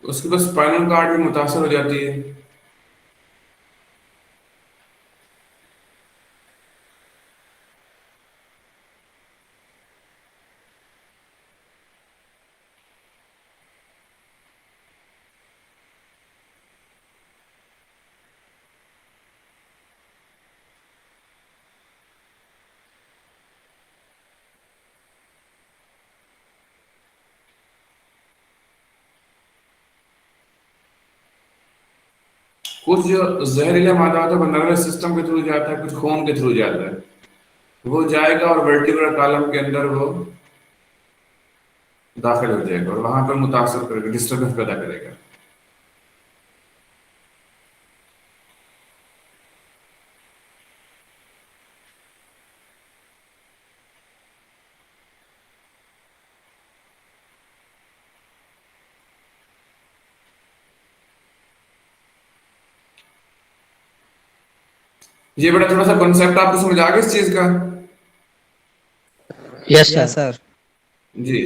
اس کے بعد اسپائنل کارڈ بھی متاثر ہو جاتی ہے. کچھ جو زہریلا مادہ ہوتا ہے وہ نروس سسٹم کے تھرو جاتا ہے, کچھ خون کے تھرو جاتا ہے. وہ جائے گا اور ورٹیبرل کالم کے اندر وہ داخل ہو جائے گا اور وہاں پر متاثر کرے گا, ڈسٹربنس پیدا کرے گا. یہ بڑا تھوڑا سا کنسپٹ آپ کو سمجھ آ گیا اس چیز کا؟ یس Yes, سر. sir. جی.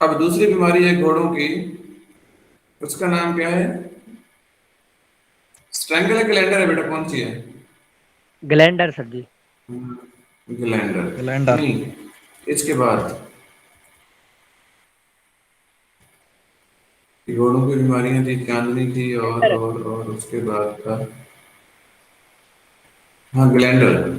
اب دوسری بیماری ہے گھوڑوں کی, اس کا نام کیا ہے؟ اسٹرینگل ہے گلینڈر ہے بیٹا, کون سی ہے؟ گلینڈر سر جی. گلینڈر Calendar. نہیں, اس کے بعد گھوڑوں کی بیماریاں تھی, چاندنی تھی, اور اس کے بعد کا ہاں گلینڈر.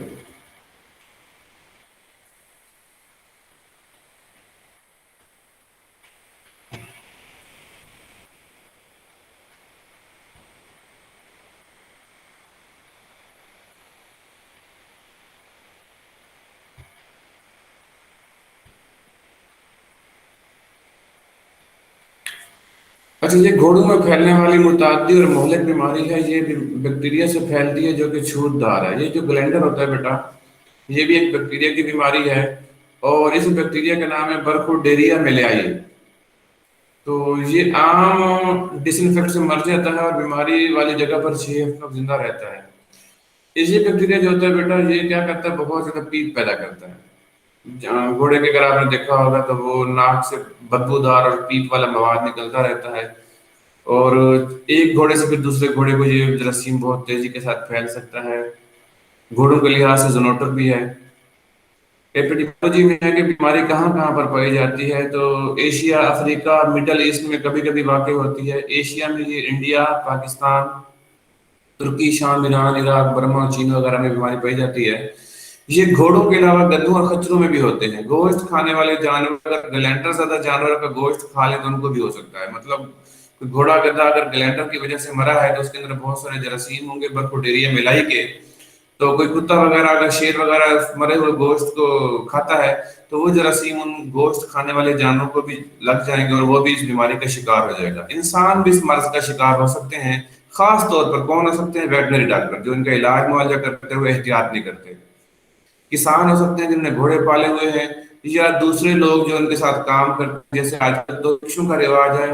اچھا, یہ گھوڑوں میں پھیلنے والی متعدی اور مہلک بیماری ہے. یہ بیکٹیریا سے پھیلتی ہے جو کہ چھوت دار ہے. یہ جو گلینڈر ہوتا ہے بیٹا, یہ بھی ایک بیکٹیریا کی بیماری ہے, اور اس بیکٹیریا کا نام ہے برکھوڈیریا میلیائی. تو یہ عام ڈس انفیکٹ سے مر جاتا ہے اور بیماری والی جگہ پر 6 ہفتوں تک زندہ رہتا ہے. یہ بیکٹیریا جو ہوتا ہے بیٹا, یہ کیا کرتا ہے, بہت زیادہ پیپ پیدا کرتا ہے. گھوڑے کے اگر آپ نے دیکھا ہوگا تو وہ ناک سے بدبودار اور پیپ والا مواد نکلتا رہتا ہے, اور ایک گھوڑے سے پھر دوسرے گھوڑے کو یہ جراثیم بہت تیزی کے ساتھ پھیل سکتا ہے. گھوڑوں کے لحاظ سے زونوٹک بھی ہے. ایپیڈیمیولوجی میں ہے کہ بیماری کہاں کہاں پر پائی جاتی ہے, تو ایشیا, افریقہ, مڈل ایسٹ میں کبھی کبھی واقع ہوتی ہے. ایشیا میں یہ انڈیا, پاکستان, ترکی, شام, ایران, عراق, برما, چین وغیرہ میں بیماری پائی جاتی ہے. یہ گھوڑوں کے علاوہ گدھوں اور خچروں میں بھی ہوتے ہیں. گوشت کھانے والے جانور اگر گلینڈر زیادہ جانور کا گوشت کھا لیں تو ان کو بھی ہو سکتا ہے. مطلب گھوڑا گدھا اگر گلینڈر کی وجہ سے مرا ہے تو اس کے اندر بہت سارے جراثیم ہوں گے برکھوڈیریا میلائی کے. تو کوئی کتا وغیرہ اگر شیر وغیرہ مرے ہوئے گوشت کو کھاتا ہے تو وہ جراثیم ان گوشت کھانے والے جانوروں کو بھی لگ جائیں گے اور وہ بھی اس بیماری کا شکار ہو جائے گا. انسان بھی اس مرض کا شکار ہو سکتے ہیں. خاص طور پر کون ہو سکتے ہیں؟ ویٹنری ڈاکٹر, جو ان کا علاج معالجہ کرتے ہوئے احتیاط نہیں کرتے. کسان ہو سکتے ہیں جن نے گھوڑے پالے ہوئے ہیں, یا دوسرے لوگ جو ان کے ساتھ کام کرتے ہیں. جیسے آج کل تو رکشوں کا رواج ہے,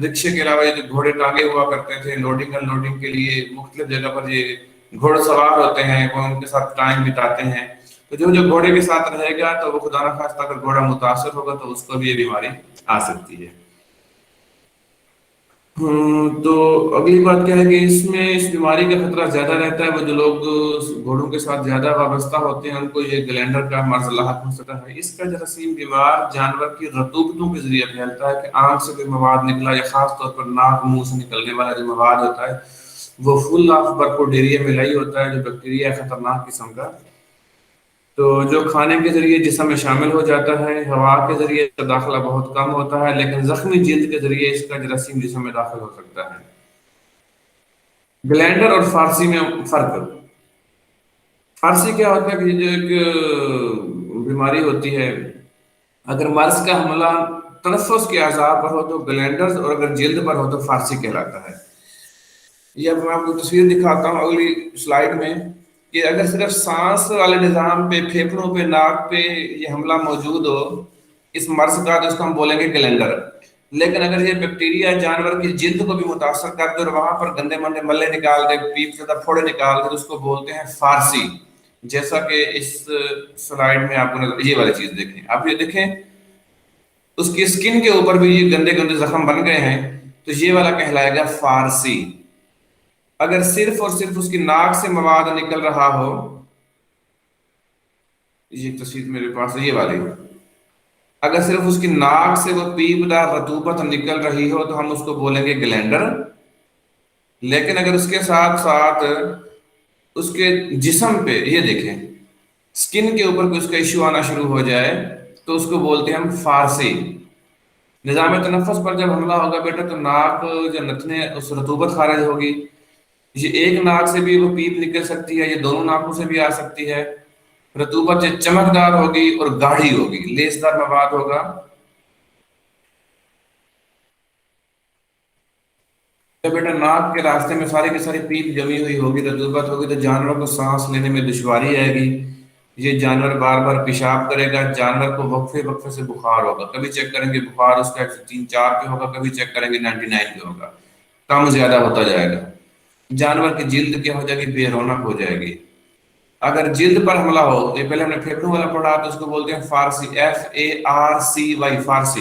رکشے کے علاوہ یہ جو گھوڑے ٹانگے ہوا کرتے تھے لوڈنگ ان لوڈنگ کے لیے, مختلف جگہ پر یہ گھوڑ سوار ہوتے ہیں, وہ ان کے ساتھ ٹائم بتاتے ہیں. تو جو گھوڑے کے ساتھ رہے گا تو وہ خدا نخواستہ اگر گھوڑا متاثر ہوگا تو اس کو بھی یہ بیماری آ سکتی ہے. तो अगली बात क्या है कि इसमें इस बीमारी का खतरा ज्यादा रहता है। वो जो लोग घोड़ों के साथ ज्यादा वाबस्ता होते हैं उनको ये ग्लैंडर का मर्ज लाहक हो सकता है। इसका जरासीम बीमार जानवर की रतूबतों के जरिए फैलता है कि आंख से कोई मवाद निकला या खास तौर पर नाक मुंह से निकलने वाला जो मवाद होता है वो फुल ऑफ बर्कोडेरिया मिलाई होता है, जो बैक्टीरिया है खतरनाक किस्म का। तो जो खाने के जरिए जिस्म में शामिल हो जाता है, हवा के जरिए इसका दाखिला बहुत कम होता है, लेकिन जख्मी जिल्द के जरिए इसका जरासीम जिस्म में दाखिल हो सकता है। ग्लैंडर और फारसी में फर्क। फारसी क्या होता है कि जो एक बीमारी होती है, अगर मर्ज का हमला तनफ्फुस के अज़ाब पर हो तो ग्लैंडर्स, और अगर जिल्द पर हो तो फारसी कहलाता है। ये अब मैं आपको तस्वीर दिखाता हूँ अगली स्लाइड में कि अगर सिर्फ सांस वाले निजाम पे, फेफड़ों पे, नाक पे ये हमला मौजूद हो इस मर्ज का, तो इसको हम बोलेंगे ग्लैंडर। लेकिन अगर ये बैक्टीरिया जानवर की जिल्द को भी मुतासर कर दे और वहां पर गंदे मंदे मल्ले निकाल दे, पीप से फोड़े निकाल दे, तो उसको बोलते हैं फारसी। जैसा कि इस स्लाइड में आपको ये वाली चीज देखें, आप ये देखें उसकी स्किन के ऊपर भी ये गंदे गंदे जख्म बन गए हैं, तो ये वाला कहलाएगा फारसी। अगर सिर्फ और सिर्फ उसकी नाक से मवाद निकल रहा हो, ये तस्वीर मेरे पास है ये वाली, अगर सिर्फ उसकी नाक से वो पीपदार रतूबत निकल रही हो तो हम उसको बोलेंगे ग्लैंडर। लेकिन अगर उसके साथ साथ उसके जिस्म पे ये देखें स्किन के ऊपर कोई उसका इश्यू आना शुरू हो जाए तो उसको बोलते हैं हम फारसी। निजाम तनफ़ुस पर जब हमला होगा बेटा तो नाक जो नथने उस रतूबत खारिज होगी। ये एक नाक से भी वो पीप निकल सकती है, ये दोनों नाकों से भी आ सकती है। रतूबत जो चमकदार होगी और गाढ़ी होगी, लेसदार मवाद होगा। तो बेटा नाक के रास्ते में सारी की सारी पीप जमी हुई होगी, रतूबत होगी, तो जानवर को सांस लेने में दुश्वारी आएगी। ये जानवर बार बार पेशाब करेगा, जानवर को वक्फे वक्फे से बुखार होगा। कभी चेक करेंगे बुखार उसका 103-4 पे होगा, कभी चेक करेंगे 99 पे होगा, कम ज्यादा होता जाएगा। जानवर की जिल्द क्या हो जाएगी, बेरौनक हो जाएगी। अगर जिल्द पर हमला हो, ये पहले हमने फेफड़ों वाला पढ़ा तो उसको बोलते हैं फारसी, FARCY, फारसी।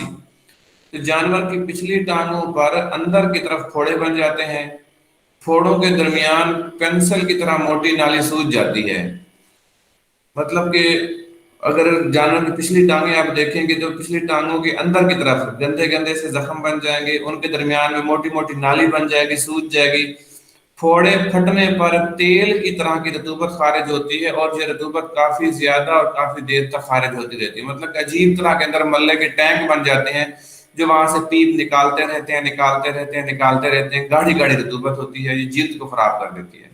तो जानवर की पिछली टांगों पर अंदर की तरफ फोड़े बन जाते हैं, फोड़ों के दरमियान पेंसिल की तरह मोटी नाली सूज जाती है। मतलब कि अगर जानवर की पिछली टांगें आप देखेंगे तो पिछली टांगों के अंदर की तरफ गंदे गंदे से जख्म बन जाएंगे, उनके दरमियान में मोटी मोटी नाली बन जाएगी, सूज जाएगी। फोड़े फटने पर तेल की तरह की रतूबत खारिज होती है, और ये रतूबत काफी ज्यादा और काफी देर तक खारिज होती रहती है। मतलब अजीब तरह के अंदर मल्ले के टैंक बन जाते हैं जो वहां से पीप निकालते रहते हैं, निकालते रहते हैं, निकालते रहते हैं। गाढ़ी गाढ़ी रतूबत होती है, ये जिल्द को खराब कर देती है।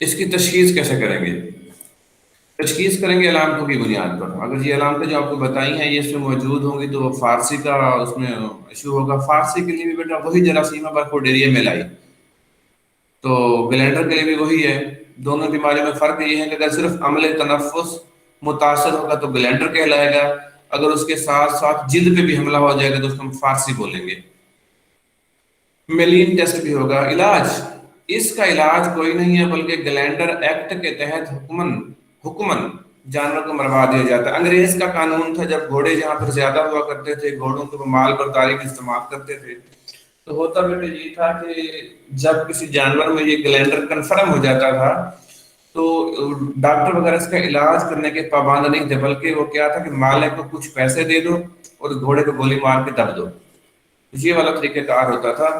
इसकी तशखीस कैसे करेंगे? तशखीस करेंगे अलामतों की बुनियाद पर। अगर ये अलामतें जो आपको बताई हैं ये इसमें मौजूद होंगी तो फारसी का उसमें इशू होगा। फारसी के लिए भी बेटा वही जरासीम बर्कोडेरिया मेलाई, तो ग्लैंडर के लिए भी वही है। दोनों बीमारियों में फर्क ये है कि अगर सिर्फ अमले तनफ्फुस मुतासर होगा तो ग्लैंडर कहलाएगा, अगर उसके साथ साथ जिल्द पे भी हमला हो जाएगा तो उसको हम फारसी बोलेंगे। मेलिन टेस्ट भी होगा। इलाज, इसका इलाज कोई नहीं है बल्कि ग्लैंडर एक्ट के तहत हुक्मन हुक्मन जानवर को मरवा दिया जाता है। अंग्रेज का कानून था, जब घोड़े जहां पर ज्यादा हुआ करते थे, घोड़ों को माल बर्दारी में इस्तेमाल करते थे, तो होता बेटा ये था कि जब किसी जानवर में ये ग्लैंडर कन्फर्म हो जाता था तो डॉक्टर वगैरह इसका इलाज करने के पाबंद नहीं थे, बल्कि वो क्या था कि मालिक को कुछ पैसे दे दो और घोड़े को गोली मार के दब दो, ये वाला तरीकेकार होता था।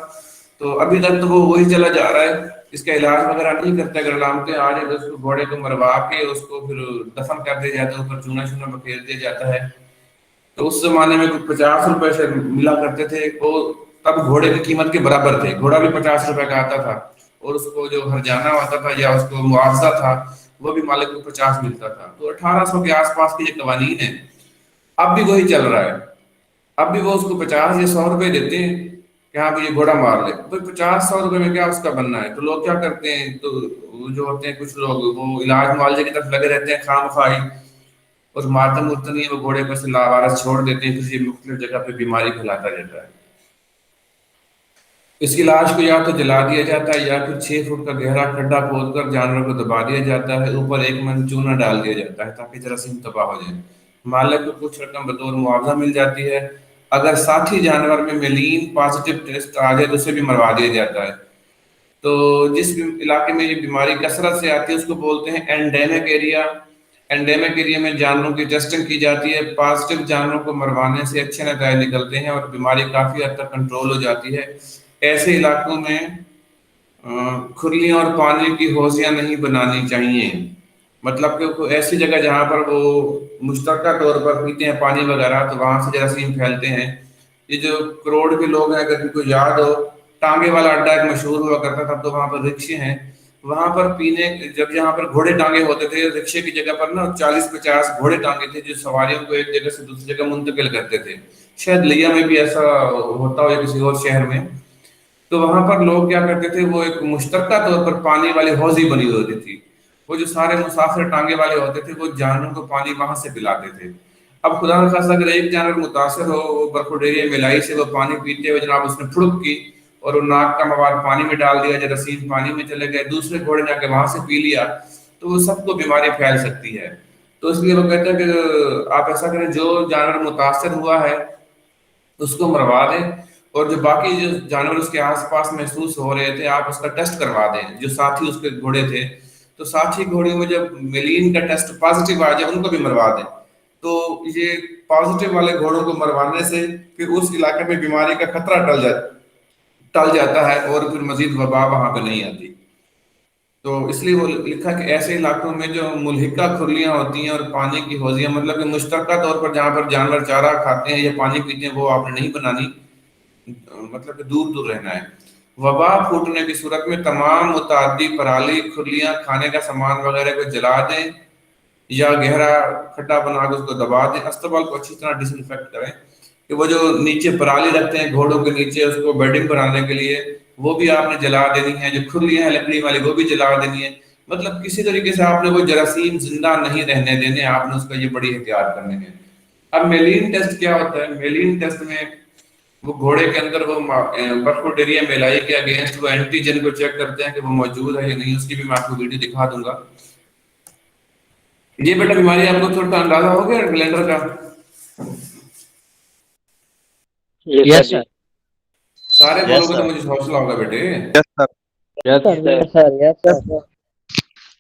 तो अभी तक तो वो वही चला जा रहा है, इसका इलाज वगैरह नहीं करते। अगर अलामतें आ जाए तो उसको घोड़े को मरवा के उसको फिर दफन कर दिया जाता है, ऊपर चूना चूना बखेर दिया जाता है। तो उस जमाने में कुछ 50 रुपए से मिला करते थे, वो तब घोड़े की कीमत के बराबर थे। घोड़ा भी 50 रुपए का आता था, और उसको जो हरजाना आता था या उसको मुआवजा था वो भी मालिक को 50 मिलता था। तो 1800 के आसपास के ये कवानीन है, अब भी वही चल रहा है। अब भी वो उसको 50 या 100 रुपए देते हैं कि हाँ ये घोड़ा मार ले। तो 50-100 रुपए में क्या उसका बनना है? तो लोग क्या करते हैं, तो जो होते हैं कुछ लोग वो इलाज मुआवजे की तरफ लगे रहते हैं खामखाई, और मारते मुरते नहीं है, वो घोड़े पर से लावारस छोड़ देते हैं, फिर ये मुख्तलिफ जगह पे बीमारी फैलाता रहता है। इसकी लाश को या तो जला दिया जाता है या फिर 6 फुट का गहरा खड्डा खोदकर जानवर को दबा दिया जाता है, ऊपर 1 मन चूना डाल दिया जाता है ताकि जरासीम तबाह हो जाए। मालिक को कुछ रकम बतौर मुआवजा मिल जाती है। अगर साथी जानवर में मेलीन पॉजिटिव टेस्ट आ जाए तो उसे भी मरवा दिया जाता है। तो जिस भी इलाके में ये बीमारी कसरत से आती है उसको बोलते हैं एंडेमिक एरिया। एंडेमिक एरिया में जानवरों की टेस्टिंग की जाती है, पॉजिटिव जानवरों को मरवाने से अच्छे नतीजे निकलते हैं और बीमारी काफ़ी हद तक कंट्रोल हो जाती है। ऐसे इलाकों में खुरलियाँ और पानी की हौजियाँ नहीं बनानी चाहिए। मतलब कि कोई ऐसी जगह जहाँ पर वो मुश्तरका तौर पर पीते हैं पानी वगैरह, तो वहाँ से जरासीम फैलते हैं। ये जो करोड़ के लोग हैं, अगर किसी को याद हो, टांगे वाला अड्डा एक मशहूर हुआ करता था, तो वहाँ पर रिक्शे हैं। वहाँ पर पीने, जब यहाँ पर घोड़े टांगे होते थे रिक्शे की जगह पर ना 40-50 घोड़े टांगे थे जो सवारियों को एक जगह से दूसरी जगह मुंतकिल करते थे। शायद लिया में भी ऐसा होता हो या किसी और शहर में। तो वहां पर लोग क्या करते थे, वो एक मुश्तरका तौर पर पानी वाली हौजी बनी हुई होती थी। वो जो सारे मुसाफिर टांगे वाले होते थे वो जानवरों को पानी वहां से पिलाते थे। अब खुदा न खास्ता अगर एक जानवर मुतासर हो, वो बर्फोडेरिया मिलाई से वो पानी पीते हुए जनाब उसने फुड़क की और वो नाक का मवाद पानी में डाल दिया, जरासीम पानी में चले गए, दूसरे घोड़े ने आके वहां से पी लिया, तो वो सबको बीमारी फैल सकती है। तो इसलिए वो कहते हैं कि आप ऐसा करें, जो जानवर मुतासर हुआ है उसको मरवा दें, और जो बाकी जो जानवर उसके आसपास महसूस हो रहे थे आप उसका टेस्ट करवा दें। जो साथी उसके घोड़े थे, तो साथी घोड़े में जब मेलीन का टेस्ट पॉजिटिव आ जाए उनको भी मरवा दें। तो ये पॉजिटिव वाले घोड़ों को मरवाने से फिर उस इलाके में बीमारी का खतरा टल जाता है और फिर मजीद वबा वहां पे नहीं आती। तो इसलिए वो लिखा कि ऐसे इलाकों में जो मुल्हिका खुरलियां होती हैं और पानी की हौजियां, मतलब कि मुश्तरका तौर पर जहां पर जानवर चारा खाते हैं या पानी पीते हैं, वो आपने नहीं बनानी, मतलब कि दूर दूर रहना है। वबा फूटने की सूरत में तमाम मुतादी पराली, खुरलियां, खाने का सामान वगैरह को जला दें या गहरा खड्डा बना के उसको दबा दें। अस्तबल को अच्छी तरह डिसइंफेक्ट करें। कि वो जो नीचे पराली रखते हैं घोड़ों के नीचे उसको बेडिंग बनाने के लिए, वो भी आपने जला देनी है। जो खुरलियां हैं लकड़ी वाली वो भी जला देनी है। मतलब किसी तरीके से आपने वो जरासीम जिंदा नहीं रहने देने, आपने उसका ये बड़ी एहतियात करने हैं। अब मेलिन टेस्ट क्या होता है? मेलिन टेस्ट में वो घोड़े के अंदर वो बर्फोडेरिया मेलाई के अगेंस्ट वो एंटीजन को चेक करते हैं कि वो मौजूद है या नहीं। उसकी भी मैं आपको वीडियो दिखा दूंगा। ये बेटा बीमारी आपको थोड़ा अंदाजा हो गया ग्लैंडर का? Yes sir. सारे Yes, बोलोगे तो sir. मुझे हौसला होगा बेटे। Yes, sir. Yes sir, yes sir, yes sir,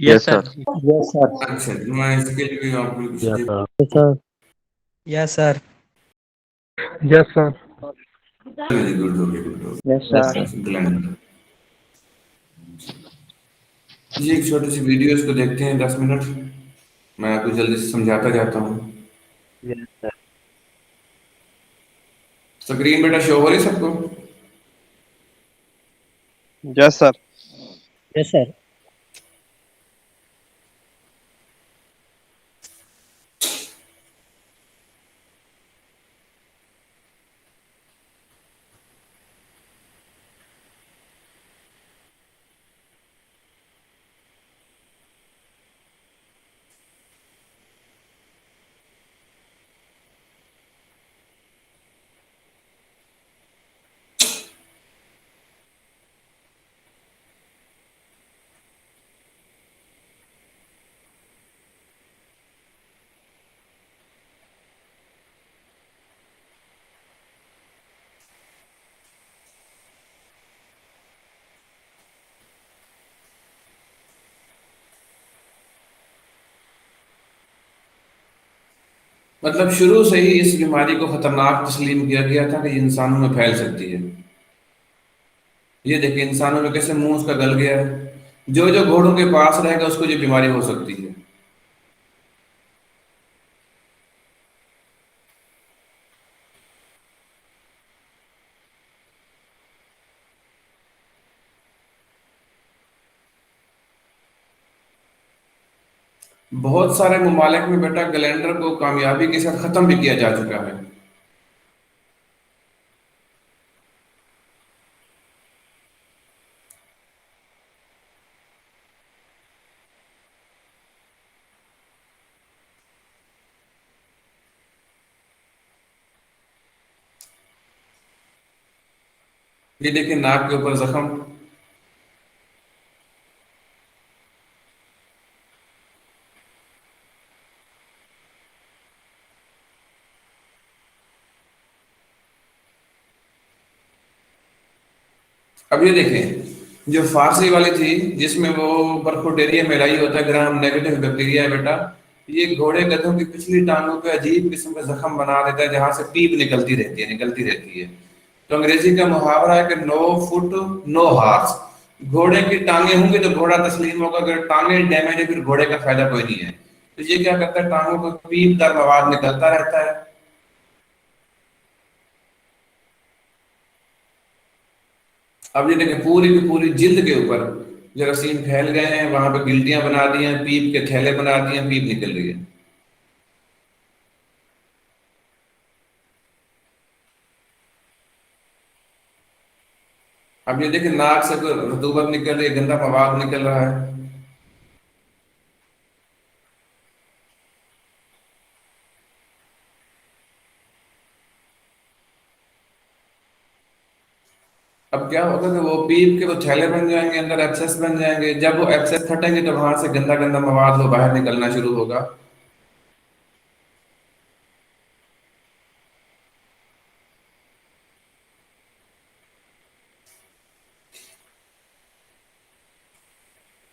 Yes, sir. Yes sir, अच्छा, मैं इसके लिए भी आपको कुछ Yes, sir. Yes sir, Yes, sir. Yes sir, very good, okay good, yes Yes, sir. sir. ग्लैंडर। ये एक छोटी सी वीडियो, इसको देखते हैं 10 मिनट। मैं आपको जल्दी से समझाता जाता हूँ। Yes sir. स्क्रीन बेटा शो हो रही है सबको? Yes, sir. Yes sir. मतलब शुरू से ही इस बीमारी को खतरनाक तस्लीम किया गया था कि ये इंसानों में फैल सकती है। ये देखिए इंसानों में कैसे मुंह उसका गल गया है। जो जो घोड़ों के पास रहेगा उसको ये बीमारी हो सकती है। बहुत सारे ममालिक में बेटा गैलेंडर को कामयाबी के साथ खत्म भी किया जा चुका है। ये देखिए नाक के ऊपर जख्म। अब ये देखें, जो फारसी वाली थी जिसमें वो परफोडेरिया मेलाई होता है, ग्राम नेगेटिव बैक्टीरिया है बेटा, ये घोड़े गधों की पिछली टांगों पे अजीब किस्म का जख्म बना देता है जहां से पीप निकलती रहती है। तो अंग्रेजी का मुहावरा है कि नो फुट नो हार्स। घोड़े की टांगे होंगी तो घोड़ा तस्लीम होगा, अगर टांगे डैमेज है फिर घोड़े का फायदा कोई नहीं है। तो ये क्या करता है, टांगों को पीपदार मवाद निकलता रहता है। अब ये देखें, पूरी की पूरी जिल्द के ऊपर जरासीम फैल गए हैं, वहां पे गिल्टियां बना दी हैं, पीप के थैले बना दिए हैं, पीप निकल रही है। अब ये देखिए, नाक से कोई रतूबत निकल रही है, गंदा मवाद निकल रहा है। अब क्या होगा कि वो पीप के वो थैले बन जाएंगे, अंदर एब्सेस बन जाएंगे। जब वो एब्सेस फटेंगे तो वहां से गंदा गंदा मवाद वो बाहर निकलना शुरू होगा।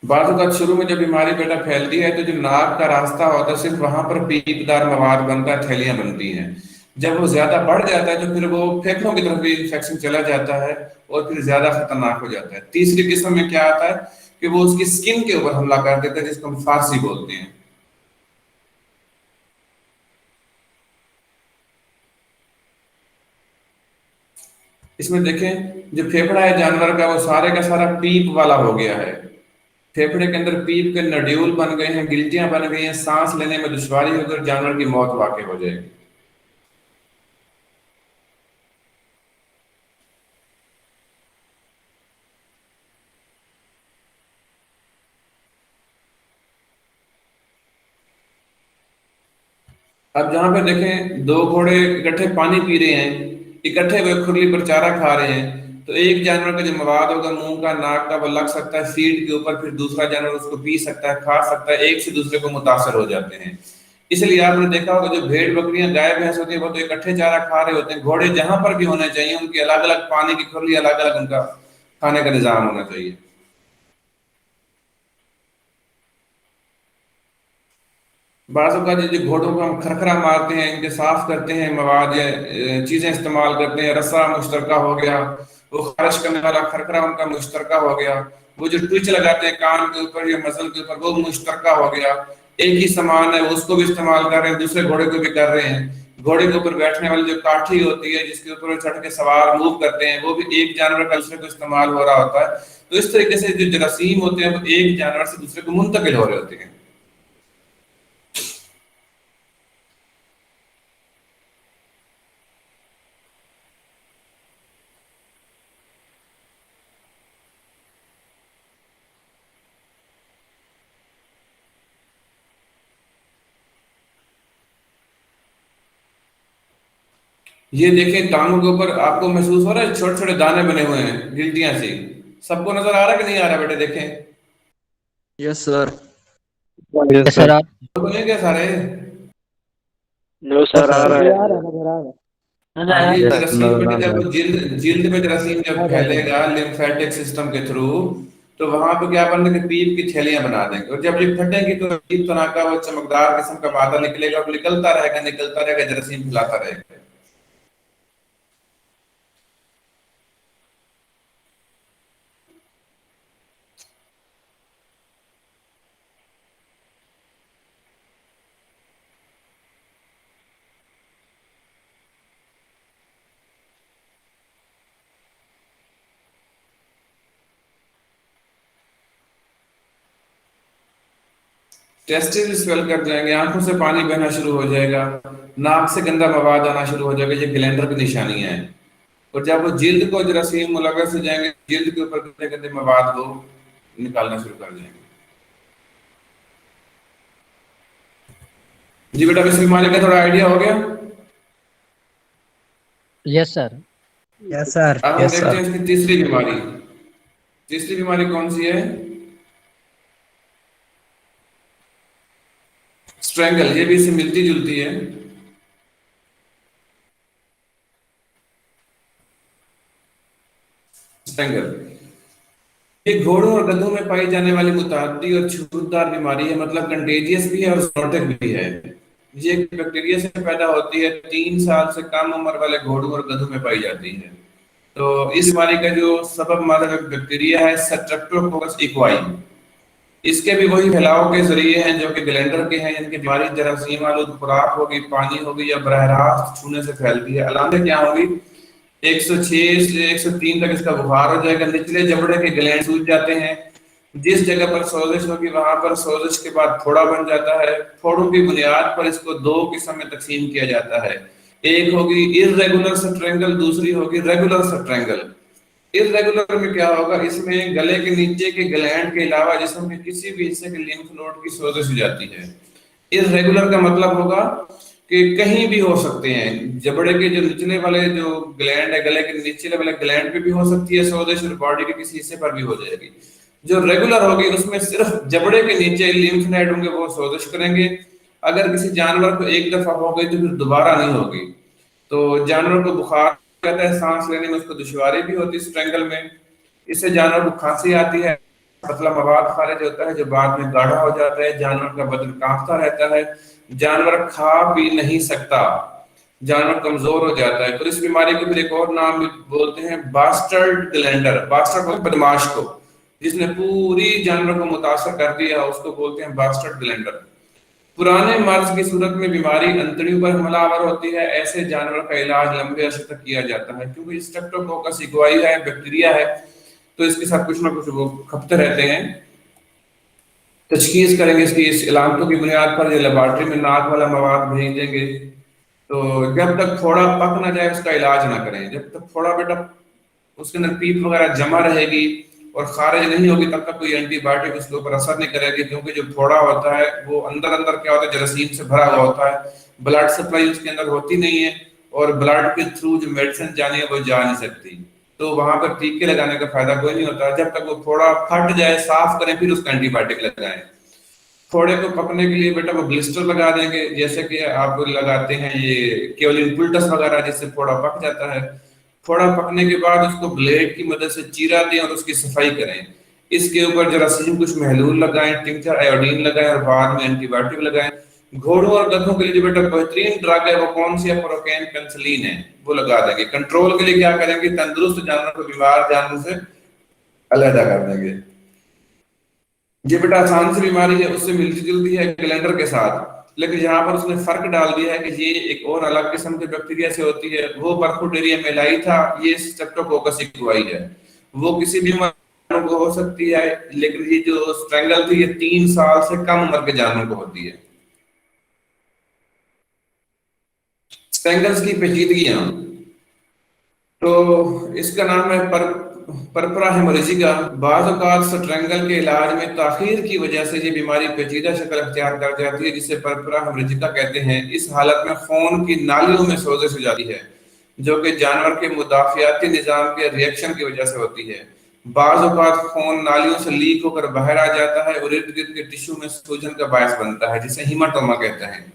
बाद शुरू में जब बीमारी बेटा फैलती है तो जो नाक का रास्ता होता है सिर्फ वहां पर पीपदार मवाद बनता है, थैलियां बनती हैं। जब वो ज्यादा बढ़ जाता है तो फिर वो फेफड़ों की तरफ भी इन्फेक्शन चला जाता है और फिर ज्यादा खतरनाक हो जाता है। तीसरी किस्म में क्या आता है कि वो उसकी स्किन के ऊपर हमला कर देता है, जिसको हम फारसी बोलते हैं। इसमें देखें, जो फेफड़ा है जानवर का वो सारे का सारा पीप वाला हो गया है। फेफड़े के अंदर पीप के नड्यूल बन गए हैं, गिल्टियां बन गई हैं, सांस लेने में दुश्वारी होकर जानवर की मौत वाकई हो जाएगी। अब जहां पे देखें, दो घोड़े इकट्ठे पानी पी रहे हैं, इकट्ठे वे खुरली पर चारा खा रहे हैं, तो एक जानवर का जो मवाद होगा मुंह का नाक का वो लग सकता है फीड के ऊपर, फिर दूसरा जानवर उसको पी सकता है, खा सकता है, एक से दूसरे को मुतासर हो जाते हैं। इसलिए आपने देखा होगा जो भेड़ बकरियां गाय भैंस होती है वो तो इकट्ठे चारा खा रहे होते हैं। घोड़े जहां पर भी होने चाहिए उनकी अलग अलग पानी की खुरली, अलग अलग उनका खाने का निजाम होना चाहिए। बाज़ का जो घोड़ों को हम खरखरा मारते हैं, इनके साफ करते हैं, मवाद या चीजें इस्तेमाल करते हैं, रस्सा मुश्तरका हो गया, वो खारिश करने वाला खरखरा उनका मुश्तरका हो गया, वो जो ट्विच लगाते हैं कान के ऊपर या मसल के ऊपर वो मुश्तरका हो गया। एक ही सामान है, उसको भी इस्तेमाल कर रहे हैं, दूसरे घोड़े को भी कर रहे हैं। घोड़े के ऊपर बैठने वाली जो काठी होती है जिसके ऊपर चढ़ के सवार मूव करते हैं, वो भी एक जानवर का दूसरे को इस्तेमाल हो रहा होता है। तो इस तरीके से जो जरासीम होते हैं वो एक जानवर से दूसरे को मुंतकिल हो रहे होते हैं। ये देखें, टांगों के ऊपर आपको महसूस हो रहा है छोटे छोटे दाने बने हुए हैं गिल्टियां से। सबको नजर आ रहा है कि नहीं आ रहा बेटे? देखें, Yes, sir. Yes, yes sir. Sir आप तो बने क्या सारे? No, sir. आ रहा है. आ रहा है नजर आ रहा है। हाँ, ये Yes, जरासीम नजर बेटे आ जब रहा वो जिल्द जिल्द में जरासीम जब है। फैलेगा लिम्फेटिक सिस्टम के थ्रू, तो वहां पे क्या बनेंगे, पीप की थैलियां बना देंगे, और जब ये फटेंगी तो अजीब तरह का वो चमकदार किस्म का मादा निकलेगा और निकलता रहेगा, जरासीम फैलाता रहेगा। टेस्टिस स्वेल कर जाएंगे, आंखों से पानी बहना शुरू हो जाएगा, नाक से गंदा मवाद आना शुरू हो जाएगा। ये ग्लैंडर की निशानियां हैं। और जब वो जिल्द को जरासीम मुलव्वस हो जाएंगे, जिल्द के ऊपर गंदे गंदे मवाद वो निकालना शुरू कर देंगे। जी बेटा, इस बीमारी का थोड़ा आइडिया हो गया? Yes sir. Yes, sir. अब हम Yes, देखते sir. हैं इसकी तीसरी बीमारी। तीसरी बीमारी कौन सी है? स्ट्रेंगल। ये भी इससे मिलती जुलती है। स्ट्रेंगल। ये घोड़ों और गधों में पाई जाने वाली मुतअद्दी और छूतदार बीमारी है, मतलब कंटेजियस भी है और जूनोटिक भी है। ये एक बैक्टीरिया से पैदा होती है, 3 साल से कम उम्र वाले घोड़ों और गधों में पाई जाती है। तो इस बीमारी का जो सबब मादक बैक्टीरिया है स्ट्रेप्टोकोकस इक्वाई। इसके भी वही फैलाव के जरिए हैं जो कि ग्लैंडर के हैं। इनकी बीमारी जरासीम आलूद खुराक होगी, पानी होगी या बरह रास्त छूने से फैलती है। अलामतें क्या होगी? 106 से 103 तक इसका बुखार हो जाएगा, निचले जबड़े के ग्लैंड सूज जाते हैं, जिस जगह पर सोजिश होगी वहां पर सोजिश के बाद फोड़ा बन जाता है। फोड़ों की बुनियाद पर इसको दो किस्म में तकसीम किया जाता है, एक होगी इर्रेगुलर स्ट्रेंगल, दूसरी होगी रेगुलर स्ट्रेंगल। इर्रेगुलर में क्या होगा? इसमें गले के नीचे के ग्लैंड के अलावा जिस्म के किसी भी हिस्से के लिम्फ नोड की सोजिश हो जाती है। इर्रेगुलर का मतलब होगा कि कहीं भी हो सकते हैं, जबड़े के जो निचले वाले जो ग्लैंड है, गले के निचले वाले ग्लैंड पे भी हो सकती है सोजिश और बॉडी के किसी हिस्से पर भी हो जाएगी। जो रेगुलर होगी उसमें सिर्फ जबड़े के नीचे लिम्फ नोड होंगे, वो सोजिश करेंगे। अगर किसी जानवर को एक दफा हो गई तो फिर दोबारा नहीं होगी। तो जानवर को बुखार कहता है, सांस लेने में उसको दुश्वारी भी होती है स्ट्रेंगल में। इससे जानवर को खांसी आती है, पतला मवाद खारिज होता है जो बाद में गाढ़ा हो जाता है, जानवर का बदन कांपता रहता है, जानवर खा पी नहीं सकता, जानवर कमजोर हो जाता है। तो इस बीमारी को फिर एक और नाम बोलते हैं बास्टर्ड ग्लैंडर। बास्टर्ड बदमाश को, जिसने पूरी जानवर को मुतासर कर दिया, उसको बोलते हैं बास्टर्ड ग्लैंडर। पुराने मर्ज की सूरत में बीमारी अंतड़ियों पर हमलावर होती है, ऐसे जानवर का इलाज लंबे अरसे तक किया जाता है। क्योंकि स्ट्रेप्टोकोकस इक्वाई है, बैक्टीरिया है, तो इसके साथ कुछ ना कुछ वो खपते रहते हैं। तशखीस करेंगे इसकी इस इलामतों की बुनियाद पर, लेबॉर्ट्री में नाक वाला मवाद भेज देंगे। तो जब तक फोड़ा पक ना जाए उसका इलाज ना करें। जब तक फोड़ा बेटा उसके अंदर पीप वगैरह जमा रहेगी और खारिज नहीं होगी तब तक कोई एंटीबायोटिक उसके ऊपर असर नहीं करेगी। क्योंकि जो फोड़ा होता है वो अंदर अंदर क्या होता है, जरासीम से भरा हुआ होता है, ब्लड सप्लाई उसके अंदर होती नहीं है और ब्लड के थ्रू जो मेडिसिन जानी है वो जा नहीं सकती। तो वहां पर टीके लगाने का फायदा कोई नहीं होता। जब तक वो फोड़ा फट जाए, साफ करें, फिर उसका एंटीबायोटिक लगाएं। फोड़े को पकने के लिए बेटा वो ब्लिस्टर लगा देंगे, जैसे कि आप लगाते हैं ये केवलिन पुलटस वगैरह, जिससे फोड़ा पक जाता है। फोड़ा पकने के बाद उसको ब्लेड की मदद से चीरा दें और उसकी सफाई करें। इसके ऊपर जरासीम कुछ महलूल लगाएं, टिंचर आयोडीन लगाएं और बाद में एंटीबायोटिक लगाएं। घोड़ों और गधों के लिए जो बेटा बेहतरीन ड्रग है वो कौन सी है? प्रोकेन पेनिसिलिन है, वो लगा देंगे। कंट्रोल के लिए क्या करेंगे? तंदुरुस्त जानवर को बीमार जानवर से अलहदा कर देंगे। ये बेटा आसान सी बीमारी है, उससे मिलती जुलती है ग्लैंडर के साथ, लेकिन यहाँ पर उसने फर्क डाल दिया है कि ये एक और अलग किस्म के बैक्टीरिया से होती है। वो परफोडेरिया मेलाई था, ये स्ट्रेप्टोकोकस इक्वाई है। वो किसी भी जानवर को हो सकती है, लेकिन ये जो स्ट्रेंगल थी ये 3 साल से कम उम्र के जानवर को होती है। स्ट्रेंगल्स की पेचीदगियां, तो इसका नाम है परपरा हेमोरेजिका। बाज़ औक़ात स्ट्रेंगल के इलाज में ताखीर की वजह से ये बीमारी पेचीदा शक्ल अख्तियार कर जाती है, जिसे परपरा हेमोरेजिका कहते हैं। इस हालत में खून की नालियों में सोजिश हो जाती है, जो कि जानवर के मुदाफ़ियाती निज़ाम के रिएक्शन की वजह से होती है। बाज़ औक़ात खून नालियों से लीक होकर बाहर आ जाता है और इर्द गिर्द के टिश्यू में सूजन का बायस बनता है, जिसे हीमाटोमा कहते हैं।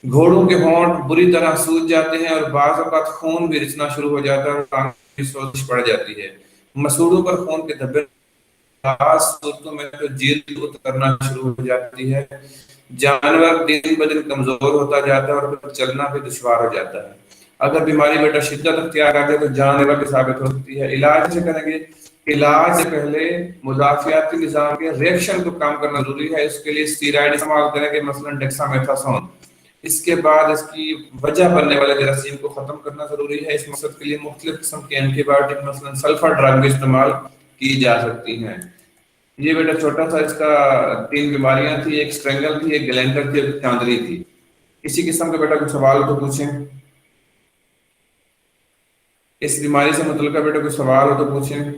घोड़ों के होंठ बुरी तरह सूज जाते हैं और बाज़ औक़ात खून भी रिसना शुरू हो जाता है और कान में सोजिश पड़ जाती है। मसूड़ों पर खून के धब्बे, खास सूरतों में तो जल्द उतरना शुरू हो जाती है। जानवर दिन ब दिन कमजोर होता जाता है और फिर चलना भी दुश्वार हो जाता है। अगर बीमारी बेटा शिद्दत अख्तियार कर जाए तो जानलेवा भी साबित हो सकती है। इलाज से करेंगे, इलाज से पहले मुदाफियाती निजाम के रिएक्शन को कम करना जरूरी है। इसके लिए स्टीरॉइड इस्तेमाल करेंगे, मसलन डेक्सामेथासोन। इसके बाद इसकी वजह बनने वाले जरासीम को खत्म करना जरूरी है। इस मकसद के लिए मुख्तलिफ किस्म के एंटीबायोटिक, मसलन सल्फर ड्रग भी इस्तेमाल की जा सकती हैं। ये बेटा छोटा सा इसका 3 बीमारियां थी, एक स्ट्रेंगल थी, एक ग्लैंडर थी, एक चांदनी थी। किसी किस्म का बेटा कुछ सवाल हो तो पूछें। इस बीमारी से मतलब बेटा कुछ सवाल हो तो पूछें।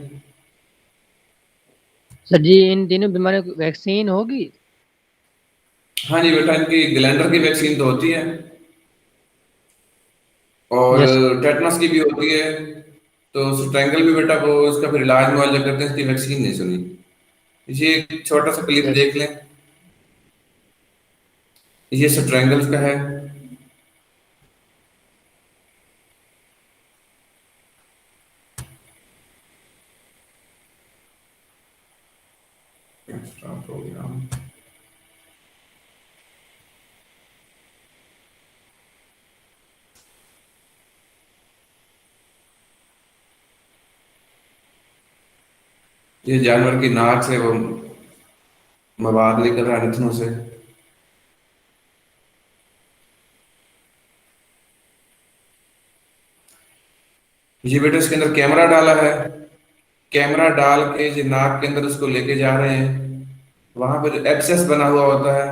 सर जी, इन तीनों बीमारियों की वैक्सीन होगी? हाँ जी बेटा, इनकी ग्लैंडर की वैक्सीन तो होती है और यस टेटनस की भी होती है। तो स्ट्रेंगल भी बेटा वो इसका फिर इलाज मुआवजा करते हैं, इसकी वैक्सीन नहीं सुनी। ये एक छोटा सा क्लिप यस देख लें, ये स्ट्रेंगल का है। Extra program. یہ جانور کی ناک سے وہ مواد نکل رہا ہے نتنوں سے. یہ بیٹا اس کے اندر کیمرہ ڈالا ہے, کیمرہ ڈال کے یہ ناک کے اندر اس کو لے کے جا رہے ہیں. وہاں پہ جو ایکسس بنا ہوا ہوتا ہے,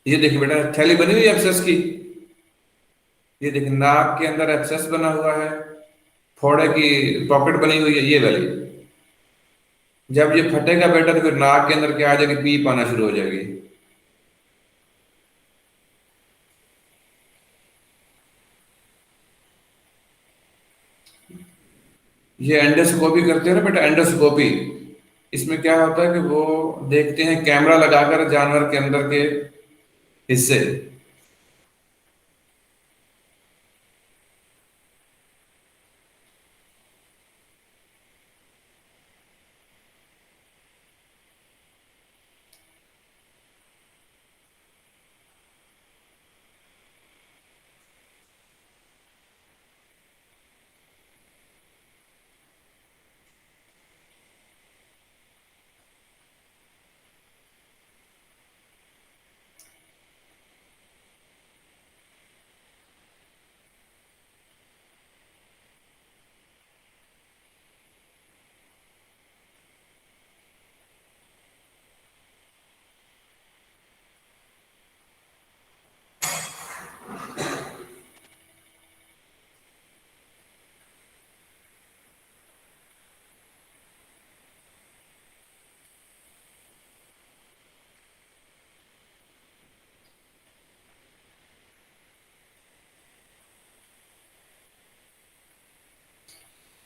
یہ دیکھیں بیٹا تھیلی بنی ہوئی ایکسس کی, یہ دیکھیں ناک کے اندر ایکسس بنا ہوا ہے, پھوڑے کی پاکٹ بنی ہوئی ہے یہ والی. جب یہ پھٹے گا بیٹا تو پھر ناک کے اندر کیا آ جائے گی, پیپ آنا شروع ہو جائے گی. یہ اینڈوسکوپی کرتے ہیں نا بیٹا, اینڈوسکوپی. اس میں کیا ہوتا ہے کہ وہ دیکھتے ہیں کیمرہ لگا کر جانور کے اندر کے حصے.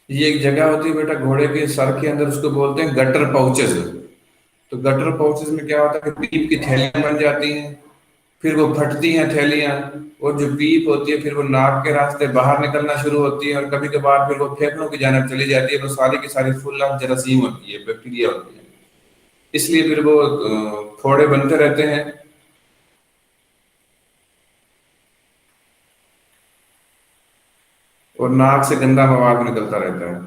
یہ ایک جگہ ہوتی ہے بیٹا گھوڑے کے سر کے اندر, اس کو بولتے ہیں گٹر پاؤچز. تو گٹر پاؤچز میں کیا ہوتا ہے کہ پیپ کی تھیلیاں بن جاتی ہیں, پھر وہ پھٹتی ہیں تھیلیاں, اور جو پیپ ہوتی ہے پھر وہ ناک کے راستے باہر نکلنا شروع ہوتی ہے, اور کبھی کبھار پھر وہ پھیپھڑوں کی جانب چلی جاتی ہے. وہ ساری کی ساری فل آف جراثیم ہوتی ہے, بیکٹیریا ہوتی ہے, اس لیے پھر وہ پھوڑے بنتے رہتے ہیں. اور ناک سے گندا مواد نکلتا رہتا ہے.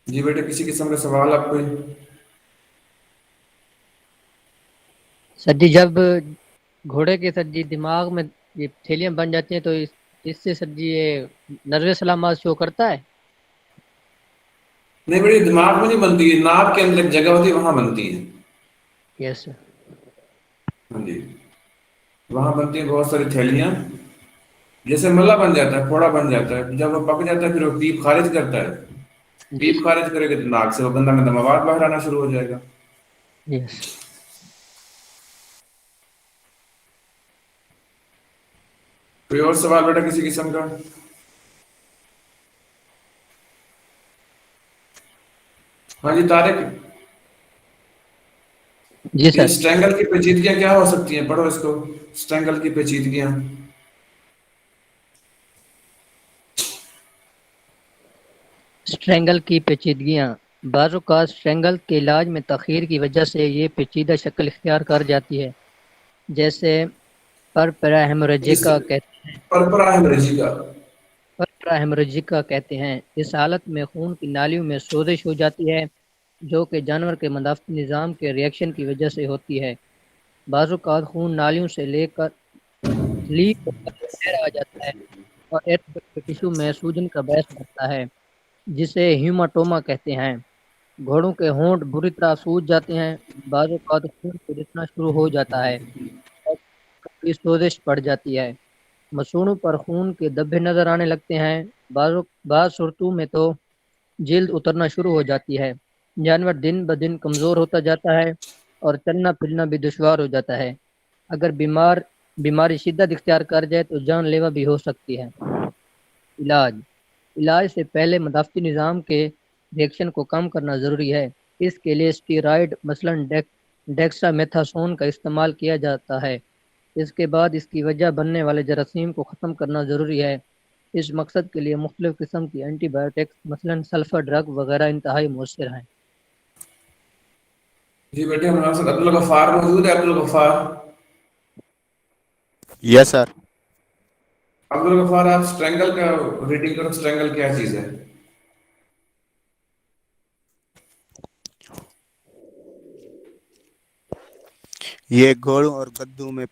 جی بیٹا کسی قسم کا سوال آپ کو؟ سر جی جب گھوڑے کے سر جی دماغ میں یہ تھیلیاں بن جاتی ہیں تو اس سے سر جی یہ نروس علامات شو کرتا ہے؟ نہیں بیٹی, دماغ میں نہیں بنتی ہے, ناک کے اندر ایک جگہ ہوتی ہے وہاں بنتی ہے. یس سر. ہاں جی, وہاں بنتی ہیں بہت ساری تھیلیاں. جیسے ملا بن جاتا ہے, پھوڑا بن جاتا ہے, جب وہ پک جاتا ہے پھر وہ پیپ خارج کرتا ہے. جی پیپ خارج کرے گا تو ناک سے وہ گندا گندا مواد باہر آنا شروع ہو جائے گا. یس. کوئی اور سوال بیٹا کسی قسم کا؟ ہاں جی طارق, جی یہ سر. اسٹرینگل کی پیچیدگیاں کیا ہو سکتی ہیں, پڑھو اس کو. اسٹرینگل کی پیچیدگیاں. اسٹرینگل کی پیچیدگیاں. بعض اوقات اسٹرینگل کے علاج میں تاخیر کی وجہ سے یہ پیچیدہ شکل اختیار کر جاتی ہے, جیسے پرپرا ہیموریجیکا کہتے ہیں. اس حالت میں خون کی نالیوں میں سوزش ہو جاتی ہے جو کہ جانور کے مدافعتی نظام کے ری ایکشن کی وجہ سے ہوتی ہے. بعض اوقات خون نالیوں سے لے کر لیک ہو کر باہر آ جاتا ہے اور ایرتھروپیک ٹشو میں سوجن کا باعث بنتا ہے جسے ہیوماٹوما کہتے ہیں. گھوڑوں کے ہونٹ بری طرح سوج جاتے ہیں. بعض اوقات خون رسنا شروع ہو جاتا ہے اور کبھی سوزش پڑ جاتی ہے. مسوڑوں پر خون کے دھبے نظر آنے لگتے ہیں. بعض صورتوں میں تو جلد اترنا شروع ہو جاتی ہے. جانور دن بدن کمزور ہوتا جاتا ہے اور چلنا پھرنا بھی دشوار ہو جاتا ہے. اگر بیماری شدت اختیار کر جائے تو جان لیوا بھی ہو سکتی ہے. علاج سے پہلے مدافعتی نظام کے ری ایکشن کو کم کرنا ضروری ہے. اس کے لیے اسٹیرائڈ مثلاً ڈیکسامیتھاسون کا استعمال کیا جاتا ہے۔ اس کے بعد اس کی وجہ بننے والے جراثیم کو ختم کرنا ضروری ہے۔ اس مقصد کے لیے مختلف قسم کی اینٹی بایوٹکس مثلاً سلفر ڈرگ وغیرہ انتہائی مؤثر ہیں۔ جی بیٹے ہمارے ساتھ عبدالغفار موجود ہے۔ عبدالغفار، یس سر. عبدالغفار آپ اسٹرینگل کا ریڈنگ کرو۔ اسٹرینگل کیا چیز ہے؟ یہ گھوڑوں اور گدھوں میں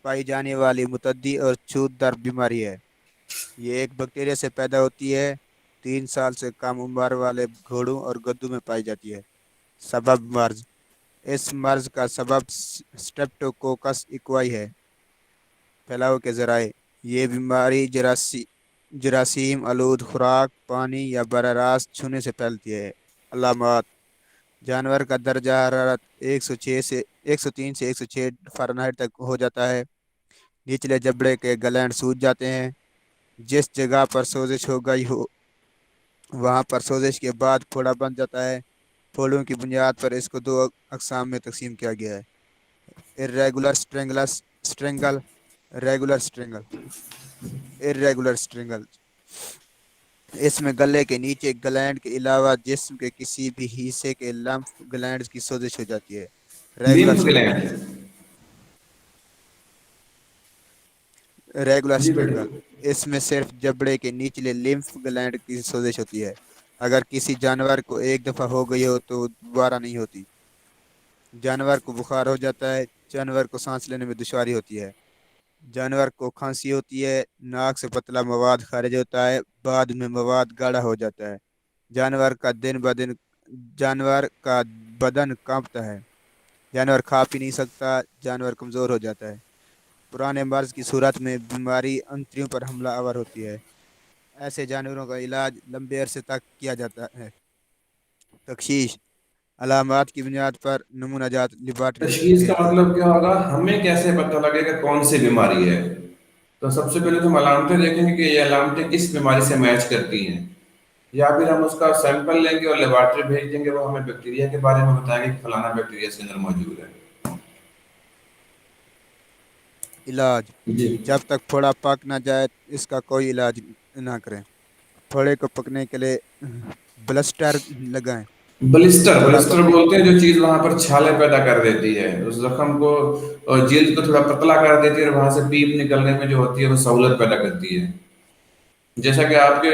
پائی جانے والی متعدی اور چھوت در بیماری ہے۔ یہ ایک بیکٹیریا سے پیدا ہوتی ہے۔ 3 سال سے کم عمر والے گھوڑوں اور گدھوں میں پائی جاتی ہے۔ سبب مرض: اس مرض کا سبب سٹریپٹوکوکس ایکوائی ہے۔ پھیلاؤ کے ذرائع: یہ بیماری جراثیم آلود خوراک، پانی یا براہ راست چھونے سے پھیلتی ہے۔ علامات: جانور کا درجہ حرارت 103 سے 106 فارنہائٹ تک ہو جاتا ہے۔ نچلے جبڑے کے گلینڈ سوج جاتے ہیں۔ جس جگہ پر سوزش ہو گئی ہو وہاں پر سوزش کے بعد پھوڑا بن جاتا ہے۔ پھوڑوں کی بنیاد پر اس کو 2 اقسام میں تقسیم کیا گیا ہے: irregular strangle، ریگولر اسٹرینگل۔ اس میں گلے کے نیچے گلینڈ کے علاوہ جسم کے کسی بھی حصے کے لمف گلینڈز کی سوزش ہو جاتی ہے۔ لیمف گلینڈ۔ ریگولر جی بیٹے۔ اسٹرینگل، اس میں صرف جبڑے کے نچلے لمف گلینڈ کی سوزش ہوتی ہے۔ اگر کسی جانور کو ایک دفعہ ہو گئی ہو تو دوبارہ نہیں ہوتی۔ جانور کو بخار ہو جاتا ہے۔ جانور کو سانس لینے میں دشواری ہوتی ہے۔ جانور کو کھانسی ہوتی ہے۔ ناک سے پتلا مواد خارج ہوتا ہے۔ بعد میں مواد گاڑھا ہو جاتا ہے۔ جانور کا بدن کانپتا ہے۔ جانور کھا پی نہیں سکتا۔ جانور کمزور ہو جاتا ہے۔ پرانے مرض کی صورت میں بیماری انتڑیوں پر حملہ آور ہوتی ہے۔ ایسے جانوروں کا علاج لمبے عرصے تک کیا جاتا ہے۔ تشخیص: علامات کی بنیاد پر نمونہ جات لیبارٹری میں تشخیص کا بھیج کر مطلب کیا ہوگا؟ ہمیں کیسے پتہ لگے کہ کون سی بیماری ہے؟ تو سب سے پہلے تو ہم علامتیں دیکھیں گے کہ یہ علامتیں کس بیماری سے میچ کرتی ہیں، یا پھر ہم اس کا سیمپل لیں گے اور لیبارٹری بھیج دیں گے، وہ ہمیں بیکٹیریا کے بارے میں بتائیں گے کہ فلانا بیکٹیریا اس کے اندر موجود ہے۔ علاج: جی، جب تک پھوڑا پک نہ جائے اس کا کوئی علاج نہ کریں۔ پھوڑے کو پکنے کے لیے بلسٹر لگائیں۔ بلسٹر پھوڑا بلسٹر پکنے بولتے ہیں جو چیز وہاں پر چھالے پیدا کر دیتی ہے، اس زخم کو اور جلد کو تھوڑا پتلا کر دیتی ہے، اور وہاں سے پیپ نکلنے میں جو ہوتی ہے وہ سہولت پیدا کرتی ہے۔ جیسا کہ آپ کے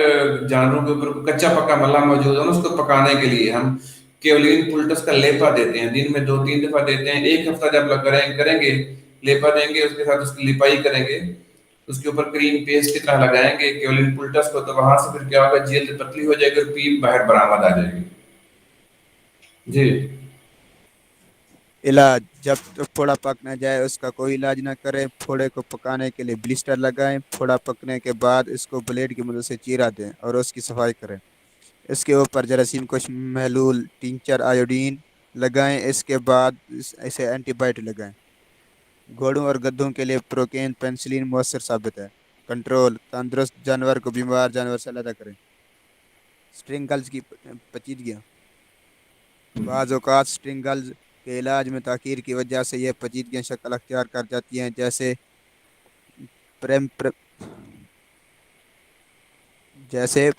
جانوروں کے اوپر کچا پکا ملا موجود ہے نا، اس کو پکانے کے لیے ہم کیولین پلٹس کا لیپا دیتے ہیں، دن میں 2-3 دفعہ دیتے ہیں۔ ایک ہفتہ جب کریں گے لیپا دیں گے، اس کے ساتھ اس کی لپائی کریں گے، اس کے اوپر کریم پیسٹ کی طرح لگائیں گے کیولین پلٹس کو، تو وہاں سے پھر کیا ہوگا، جلد پتلی ہو جائے گی اور پیپ باہر برآمد آ جائے گی۔ جی، علاج: جب تک پھوڑا پک نہ جائے اس کا کوئی علاج نہ کریں۔ پھوڑے کو پکانے کے لیے بلسٹر لگائیں۔ پھوڑا پکنے کے بعد اس کو بلیڈ کی مدد سے چیرا دیں اور اس کی صفائی کریں۔ اس کے اوپر جراثیم کش محلول ٹنکچر آیوڈین لگائیں۔ اس کے بعد اسے اینٹی بائیوٹک لگائیں۔ گھوڑوں اور گدھوں کے لیے پروکین پینسلین مؤثر ثابت ہے۔ کنٹرول: تندرست جانور کو بیمار جانور سے علیحدہ کریں۔ سٹرنگلز کی پیچیدگیاں: بعض اوقات سٹرنگلز کے علاج میں تاخیر کی وجہ سے یہ پیچیدگیاں شکل اختیار کر جاتی ہیں، جیسے پرمپٹر جیسے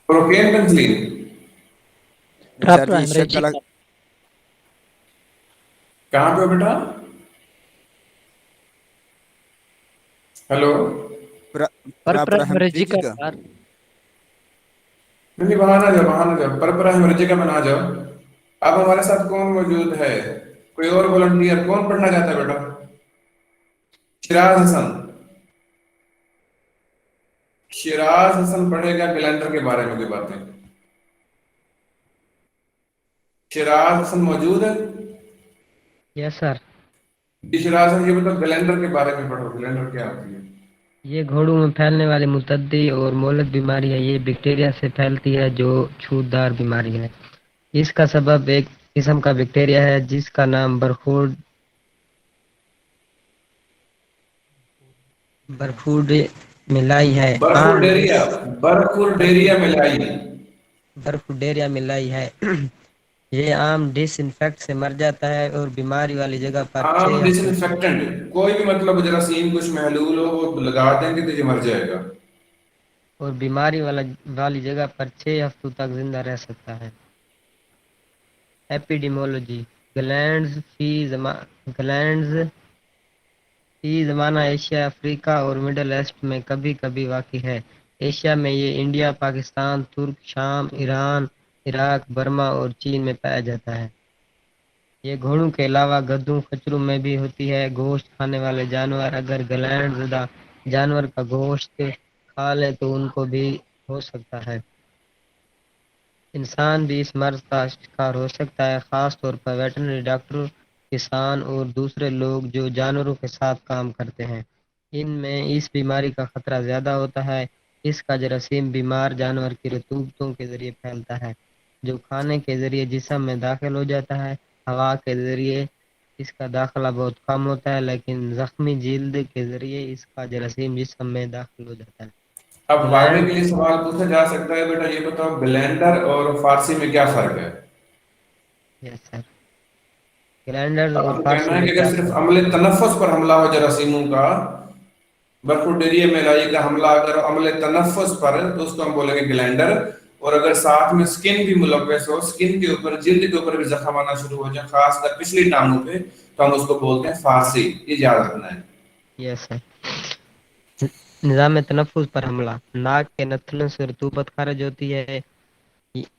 پروپین پنسلین۔ سر جی شکل کہاں پہ بیٹا؟ ہیلو، ہیمریجی کا یار نہیں وہاں نہ جاؤ، وہاں نہ جاؤ، پرپرا ہیمریجی کا میں نہ جاؤ۔ اب ہمارے ساتھ کون موجود ہے؟ کوئی اور والنٹیئر کون پڑھنا چاہتا ہے بیٹا؟ شراز حسن۔ شراز حسن پڑھے گا گلینڈر کے بارے میں کوئی باتیں؟ شراز حسن موجود ہے؟ یس سر۔ جی شراز حسن یہ بتاؤ گلینڈر کے بارے میں پڑھو، گلینڈر کیا ہوتی ہے؟ یہ گھوڑوں میں پھیلنے والی متعدی اور مولد بیماری ہے۔ یہ بیکٹیریا سے پھیلتی ہے جو چھوت دار بیماری ہے۔ اس کا سبب ایک قسم کا بیکٹیریا ہے جس کا نام برفوڈ ملائی ہے عام برفوڈیریا، برفوڈیریا ملائی، برفوڈیریا ملائی ہے یہ عام ڈس انفیکٹ سے مر جاتا ہے اور بیماری والی جگہ پر عام 6 ڈس ہفتوں انفیکٹنٹ، کوئی بھی مطلب جراثیم کچھ محلول ہو وہ لگا دیں گے تو یہ مر جائے گا۔ اور بیماری والی جگہ پر 6 ہفتوں تک زندہ رہ سکتا ہے۔ ایپیڈیمولوجی گلینڈز فی زمانہ ایشیا، افریقہ اور مڈل ایسٹ میں کبھی کبھی واقع ہے۔ ایشیا میں یہ انڈیا، پاکستان، ترک، شام، ایران، عراق، برما اور چین میں پایا جاتا ہے۔ یہ گھوڑوں کے علاوہ گدھوں، خچروں میں بھی ہوتی ہے۔ گوشت کھانے والے جانور اگر گلینڈ زدہ جانور کا گوشت کھا لیں تو ان کو بھی ہو سکتا ہے۔ انسان بھی اس مرض کا شکار ہو سکتا ہے، خاص طور پر ویٹرنری ڈاکٹر، کسان اور دوسرے لوگ جو جانوروں کے ساتھ کام کرتے ہیں۔ ان میں اس بیماری کا خطرہ زیادہ ہوتا ہے۔ اس کا جراثیم بیمار جانور کی رطوبتوں کے ذریعے پھیلتا ہے جو کھانے کے ذریعے جسم میں داخل ہو جاتا ہے۔ ہوا کے ذریعے اس کا داخلہ بہت کم ہوتا ہے، لیکن زخمی جلد کے ذریعے اس کا جراثیم جسم میں داخل ہو جاتا ہے۔ اب فائدے گلینڈ کے لیے سوال پوچھا جا سکتا ہے، بیٹا یہ بتاؤ بلینڈر اور فارسی میں کیا فرق ہے؟ یس سر، گلینڈرز آپ اور کو فارسی کہنا ہے میں کہ کیا اگر صرف فرق؟ عمل تنفس پر حملہ ہو جراثیموں کا، برفوڈیریا میلائی کا حملہ اگر عمل تنفس پر تو اس کو ہم بولیں گے گلینڈر، اور اگر ساتھ میں سکن بھی ملوث ہو، سکن کے اوپر، جلد کے اوپر بھی زخم آنا شروع ہو جائے خاص کر پچھلی ٹانگوں پہ، تو ہم اس کو بولتے ہیں فارسی۔ یہ یاد رکھنا ہے۔ یس سر، نظام تنفس پر حملہ، ناک کے نتھلوں سے رطوبت خارج ہوتی ہے۔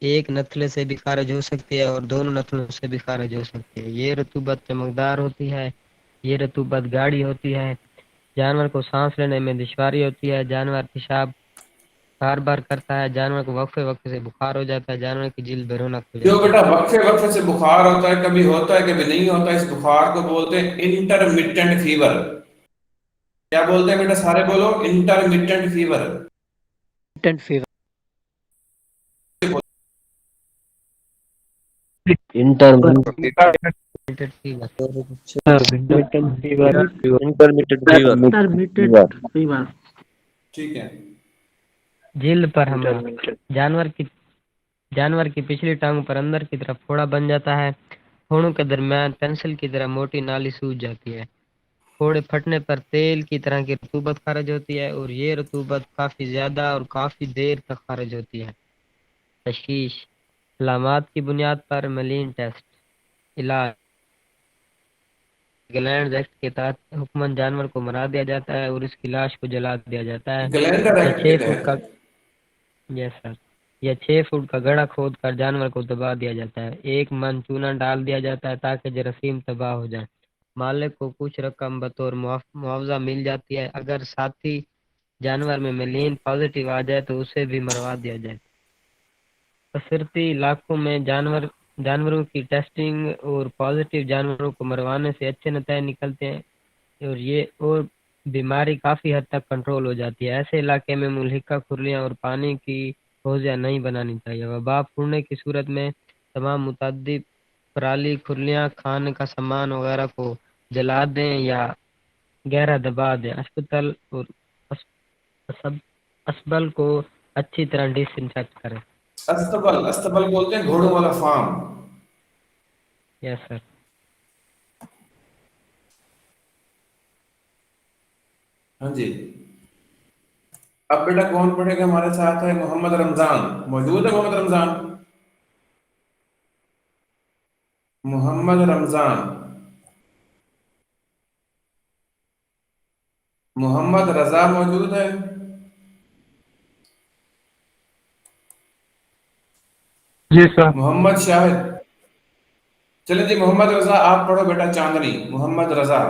ایک نتھلے سے بھی خارج ہو سکتی ہے اور دونوں نتھلوں سے بھی خارج ہو سکتی ہے۔ یہ رطوبت چمکدار ہوتی ہے، یہ رطوبت گاڑھی ہوتی ہے۔ جانور کو سانس لینے میں دشواری ہوتی ہے، جانور پیشاب بار بار کرتا ہے، جانور کو وقفے وقفے سے بخار ہو جاتا ہے، جانور کی جلد بے رونق ہو جو جاتی بیٹا وقفے وقفے سے بخار ہوتا ہے، کبھی ہوتا ہے کبھی نہیں ہوتا، اس بخار کو بولتے ہیں انٹرمیٹنٹ فیور۔ کیا بولتے ہیں بیٹا؟ سارے بولو، انٹرمیٹنٹ فیور۔ فیور۔ انٹرمیٹنٹ ہے۔ فیور، انٹرمیٹنٹ فیور، ٹھیک ہے۔ جلد پر حملہ، جانور کی پچھلی ٹانگوں پر اندر کی طرف پھوڑا بن جاتا ہے۔ پھوڑوں کے درمیان پینسل کی طرح موٹی نالی سوج جاتی ہے۔ پھوڑے پھٹنے پر تیل کی طرح کی رطوبت خارج ہوتی ہے اور یہ رطوبت کافی زیادہ اور کافی دیر تک خارج ہوتی ہے۔ تشخیص، علامات کی بنیاد پر ملین ٹیسٹ۔ علاج، گلینڈز ایکٹ کے تحت حکماً جانور کو مرا دیا جاتا ہے اور اس کی لاش کو جلا دیا جاتا ہے، گلینڈر یا ایکٹ کے 6 فٹ تحت کا یس سر یا 6 فٹ کا گڑھا کھود کر جانور کو دبا دیا جاتا ہے۔ 1 من چونا ڈال دیا جاتا ہے تاکہ جراثیم تباہ ہو جائیں۔ مالک کو کچھ رقم بطور معاوضہ مل جاتی ہے اگر ساتھی جانور میں ملین پازیٹیو آ جائے تو اسے بھی مروا دیا جائے۔ بصرتی علاقوں میں جانوروں کی ٹیسٹنگ اور پازیٹیو جانوروں کو مروانے سے اچھے نتائج نکلتے ہیں اور بیماری کافی حد تک کنٹرول ہو جاتی ہے۔ ایسے علاقے میں ملحقہ کھرلیاں اور پانی کی حوضیاں نہیں بنانی چاہیے۔ وبا پھوڑنے کی صورت میں تمام متعدد پرالی، کھرلیاں، کھانے کا سامان وغیرہ کو جلا دیں یا گہرا دبا دیں۔ اسپتال اور اسبل کو اچھی طرح ڈس انفیکٹ کریں۔ استبل بولتے ہیں گھوڑوں والا فارم۔ یس سر۔ ہاں جی، اب بیٹا کون پڑھے گا؟ ہمارے ساتھ ہے محمد رمضان۔ موجود ہے محمد رمضان؟ محمد رمضان، محمد رضا موجود ہے؟ جی سر۔ محمد شاہد؟ چلیں جی، محمد رضا آپ پڑھو بیٹا چاندنی۔ محمد رضا،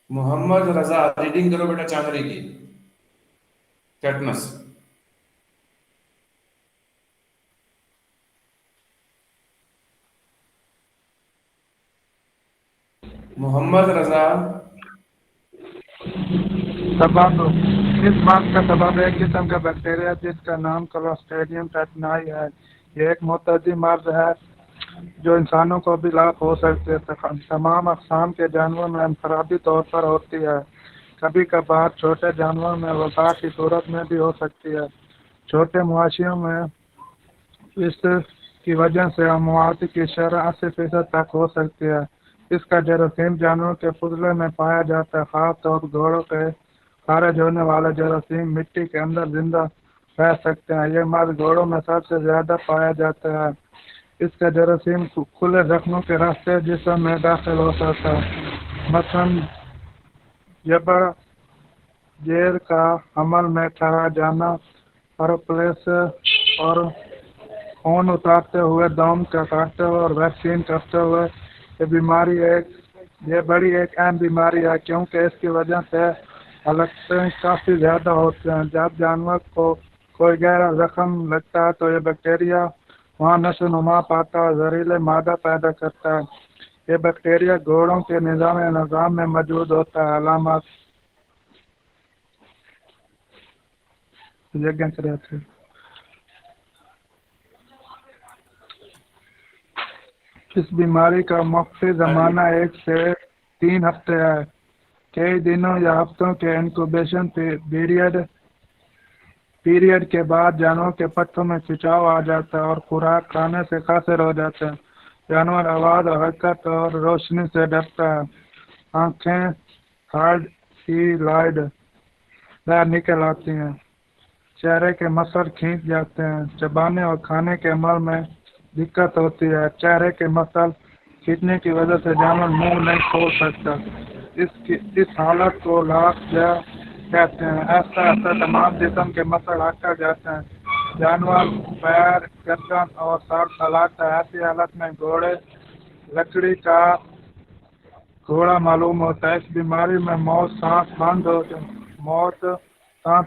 محمد رضا ریڈنگ کرو بیٹا چاندنی کی، ٹیٹنس۔ محمد رضا، سبب، اس بات کا سبب ایک قسم کا بیکٹیریا جس کا نام کلوسٹریڈیم ٹیٹنائی ہے۔ یہ ایک متعدی مرض ہے जो इंसानों को भी लाभ हो सकते हैं। तमाम अक़साम के जानवर में इनफरादी तौर पर होती है। कभी कभार छोटे जानवर में वबा की सूरत में भी हो सकती है। छोटे मवाशियों में इस की वजह से अमवात की शरह 80% तक हो सकती है। इसका जरासीम जानवरों के फुजले में पाया जाता है। खास तौर घोड़ों के खारिज होने वाले जरासीम मिट्टी के अंदर जिंदा रह सकते हैं। ये मर्द घोड़ों में सबसे ज्यादा पाया जाता है। इसका जरासीम खुले जख्मों के रास्ते जिस्म में दाखिल हो सकता है। मसलन जबर जेर का अमल में ठहरा जाना, परप्लेस और खून उतारते हुए, दम का काटते हुए और वैक्सीन करते हुए। ये बड़ी एक अहम बीमारी है क्योंकि इसकी वजह से हलाकतें काफ़ी ज़्यादा होते हैं। जब जानवर को कोई गहरा जख्म लगता है तो ये बैक्टीरिया वहाँ नशो नुमा पाता है, जहरीले मादा पैदा करता है। ये बैक्टीरिया घोड़ों के निज़ाम में मौजूद होता है। अलामत इस बीमारी का मुख्य ज़माना 1 से 3 हफ्ते है। कई दिनों या हफ्तों के इंक्यूबेशन पीरियड के बाद जानवर के पट्टों में खिंचाव आ जाता है और खुराक खाने से कासिर हो जाता है। जानवर आवाज़, हरकत और रोशनी से डरता है। आँखें हार्ड की लाइड बाहर निकल आती हैं। चेहरे के मसल खींच जाते हैं। चबाने और खाने के अमल में दिक्कत होती है। चेहरे के मसल खींचने की वजह से जानवर मुंह नहीं खोल सकता। इस हालत को लॉकजा कहते हैं। ऐसा तमाम जिस्म के मसल हटा जाते हैं। जानवर पैर, गर्दन और सर फैलाता है। ऐसी हालत में लकड़ी का घोड़ा मालूम होता है। इस बीमारी में मौत सांस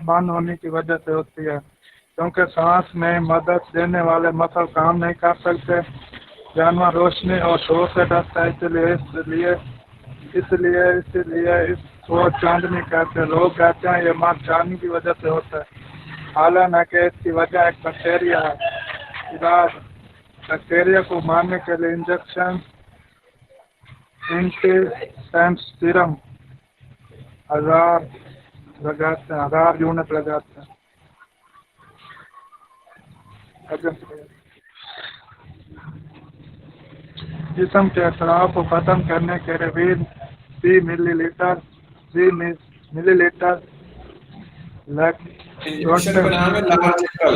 बंद होने की वजह से होती है क्योंकि सांस में मदद देने वाले मसल काम नहीं कर सकते। जानवर रोशनी और शोर से डरता है, इसलिए इसको चांदनी कहते हैं। लोग कहते हैं ये मर्द चांदनी की वजह से होता है, हालांकि इसकी वजह एक बैक्टीरिया है। इलाज: बैक्टीरिया को मारने के लिए इंजेक्शन, एंटीसेंस सीरम 1000 यूनिट लगाते हैं। जिस्म के अखराब को खत्म करने के लिए 20 मिलीलीटर इंजेक्शन का नाम है लार्जिकल।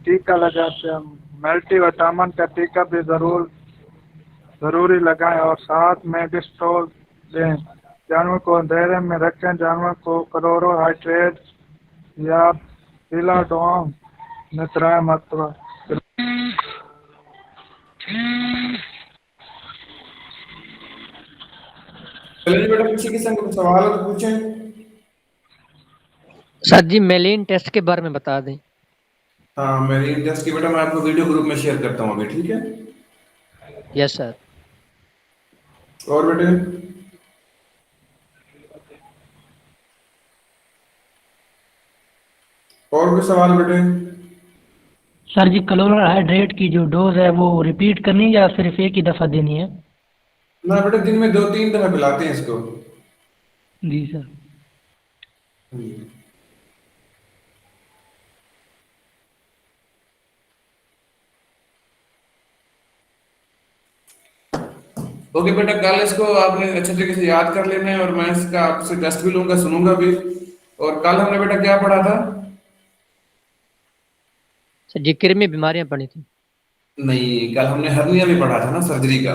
टीका लगाते हैं। मल्टीविटामिन का टीका भी जरूरी लगाएं और साथ में डिस्टोल दें। जानवर को अंधेरे में रखें। जानवर को क्लोरोहाइड्रेट या फिलाडोन मिश्रा मतवा। चलिए बेटा, किसी किस्म का सवाल है तो पूछें। सर जी मेलिन टेस्ट के बारे में बता दें। हाँ, मेरी टेस्ट की बेटा मैं आपको वीडियो ग्रुप में शेयर करता हूँ अभी, ठीक है? Yes sir. और बेटे और कोई सवाल बेटे? सर जी क्लोरोहाइड्रेट की जो डोज है वो रिपीट करनी है या सिर्फ एक ही दफ़ा देनी है? ना बेटे, दिन में 2-3 दफा पिलाते हैं इसको। जी सर। ओके बेटा, कल इसको आपने अच्छे तरीके से याद कर लेना है और मैं इसका आपसे टेस्ट भी लूंगा, सुनूंगा भी। और कल हमने बेटा क्या पढ़ा था? सर जी कृमि बीमारियां पढ़ी थी। नहीं, कल हमने हर्निया भी पढ़ा था ना, सर्जरी का।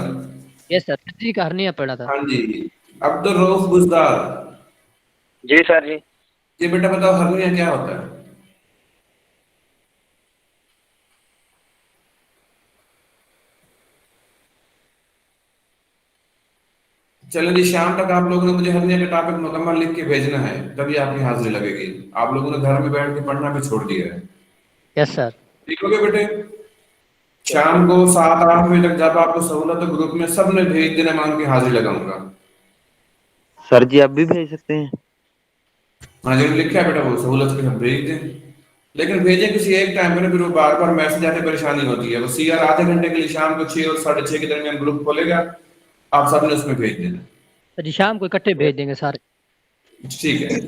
यस सर, सर्जरी का हर्निया पढ़ा था। हाँ जी। अब्दुल रऊफ बुजदार। जी सर जी। ये बेटा बताओ, हर्निया क्या होता है? चलें जी, शाम तक आप लोगों ने मुझे हर्निया का टॉपिक मुकम्मल लिख के भेजना है, तभी आपकी हाजिरी लगेगी। आप लोगों ने घर में बैठ के पढ़ना भी छोड़ दिया है। Yes sir. ठीक हो गया बेटे? शाम को 7-8 बजे तक जब आपको सहूलत हो ग्रुप में सबने भेज देना, मैं उनकी हाजिरी लगाऊंगा। सर जी आप भी भेज सकते हैं? हाँ, जो लिखा है बेटा वो सहूलत के साथ भेज दें। लेकिन भेजें किसी एक टाइम पे ना, फिर वो बार बार मैसेज आने परेशानी होती है। वो सीआर आधे घंटे के लिए शाम को 6 और 6:30 के दरमियान ग्रुप खोलेगा, आप सबने उसमें भेज देना। जी शाम को इकट्ठे भेज देंगे सारे। ठीक है।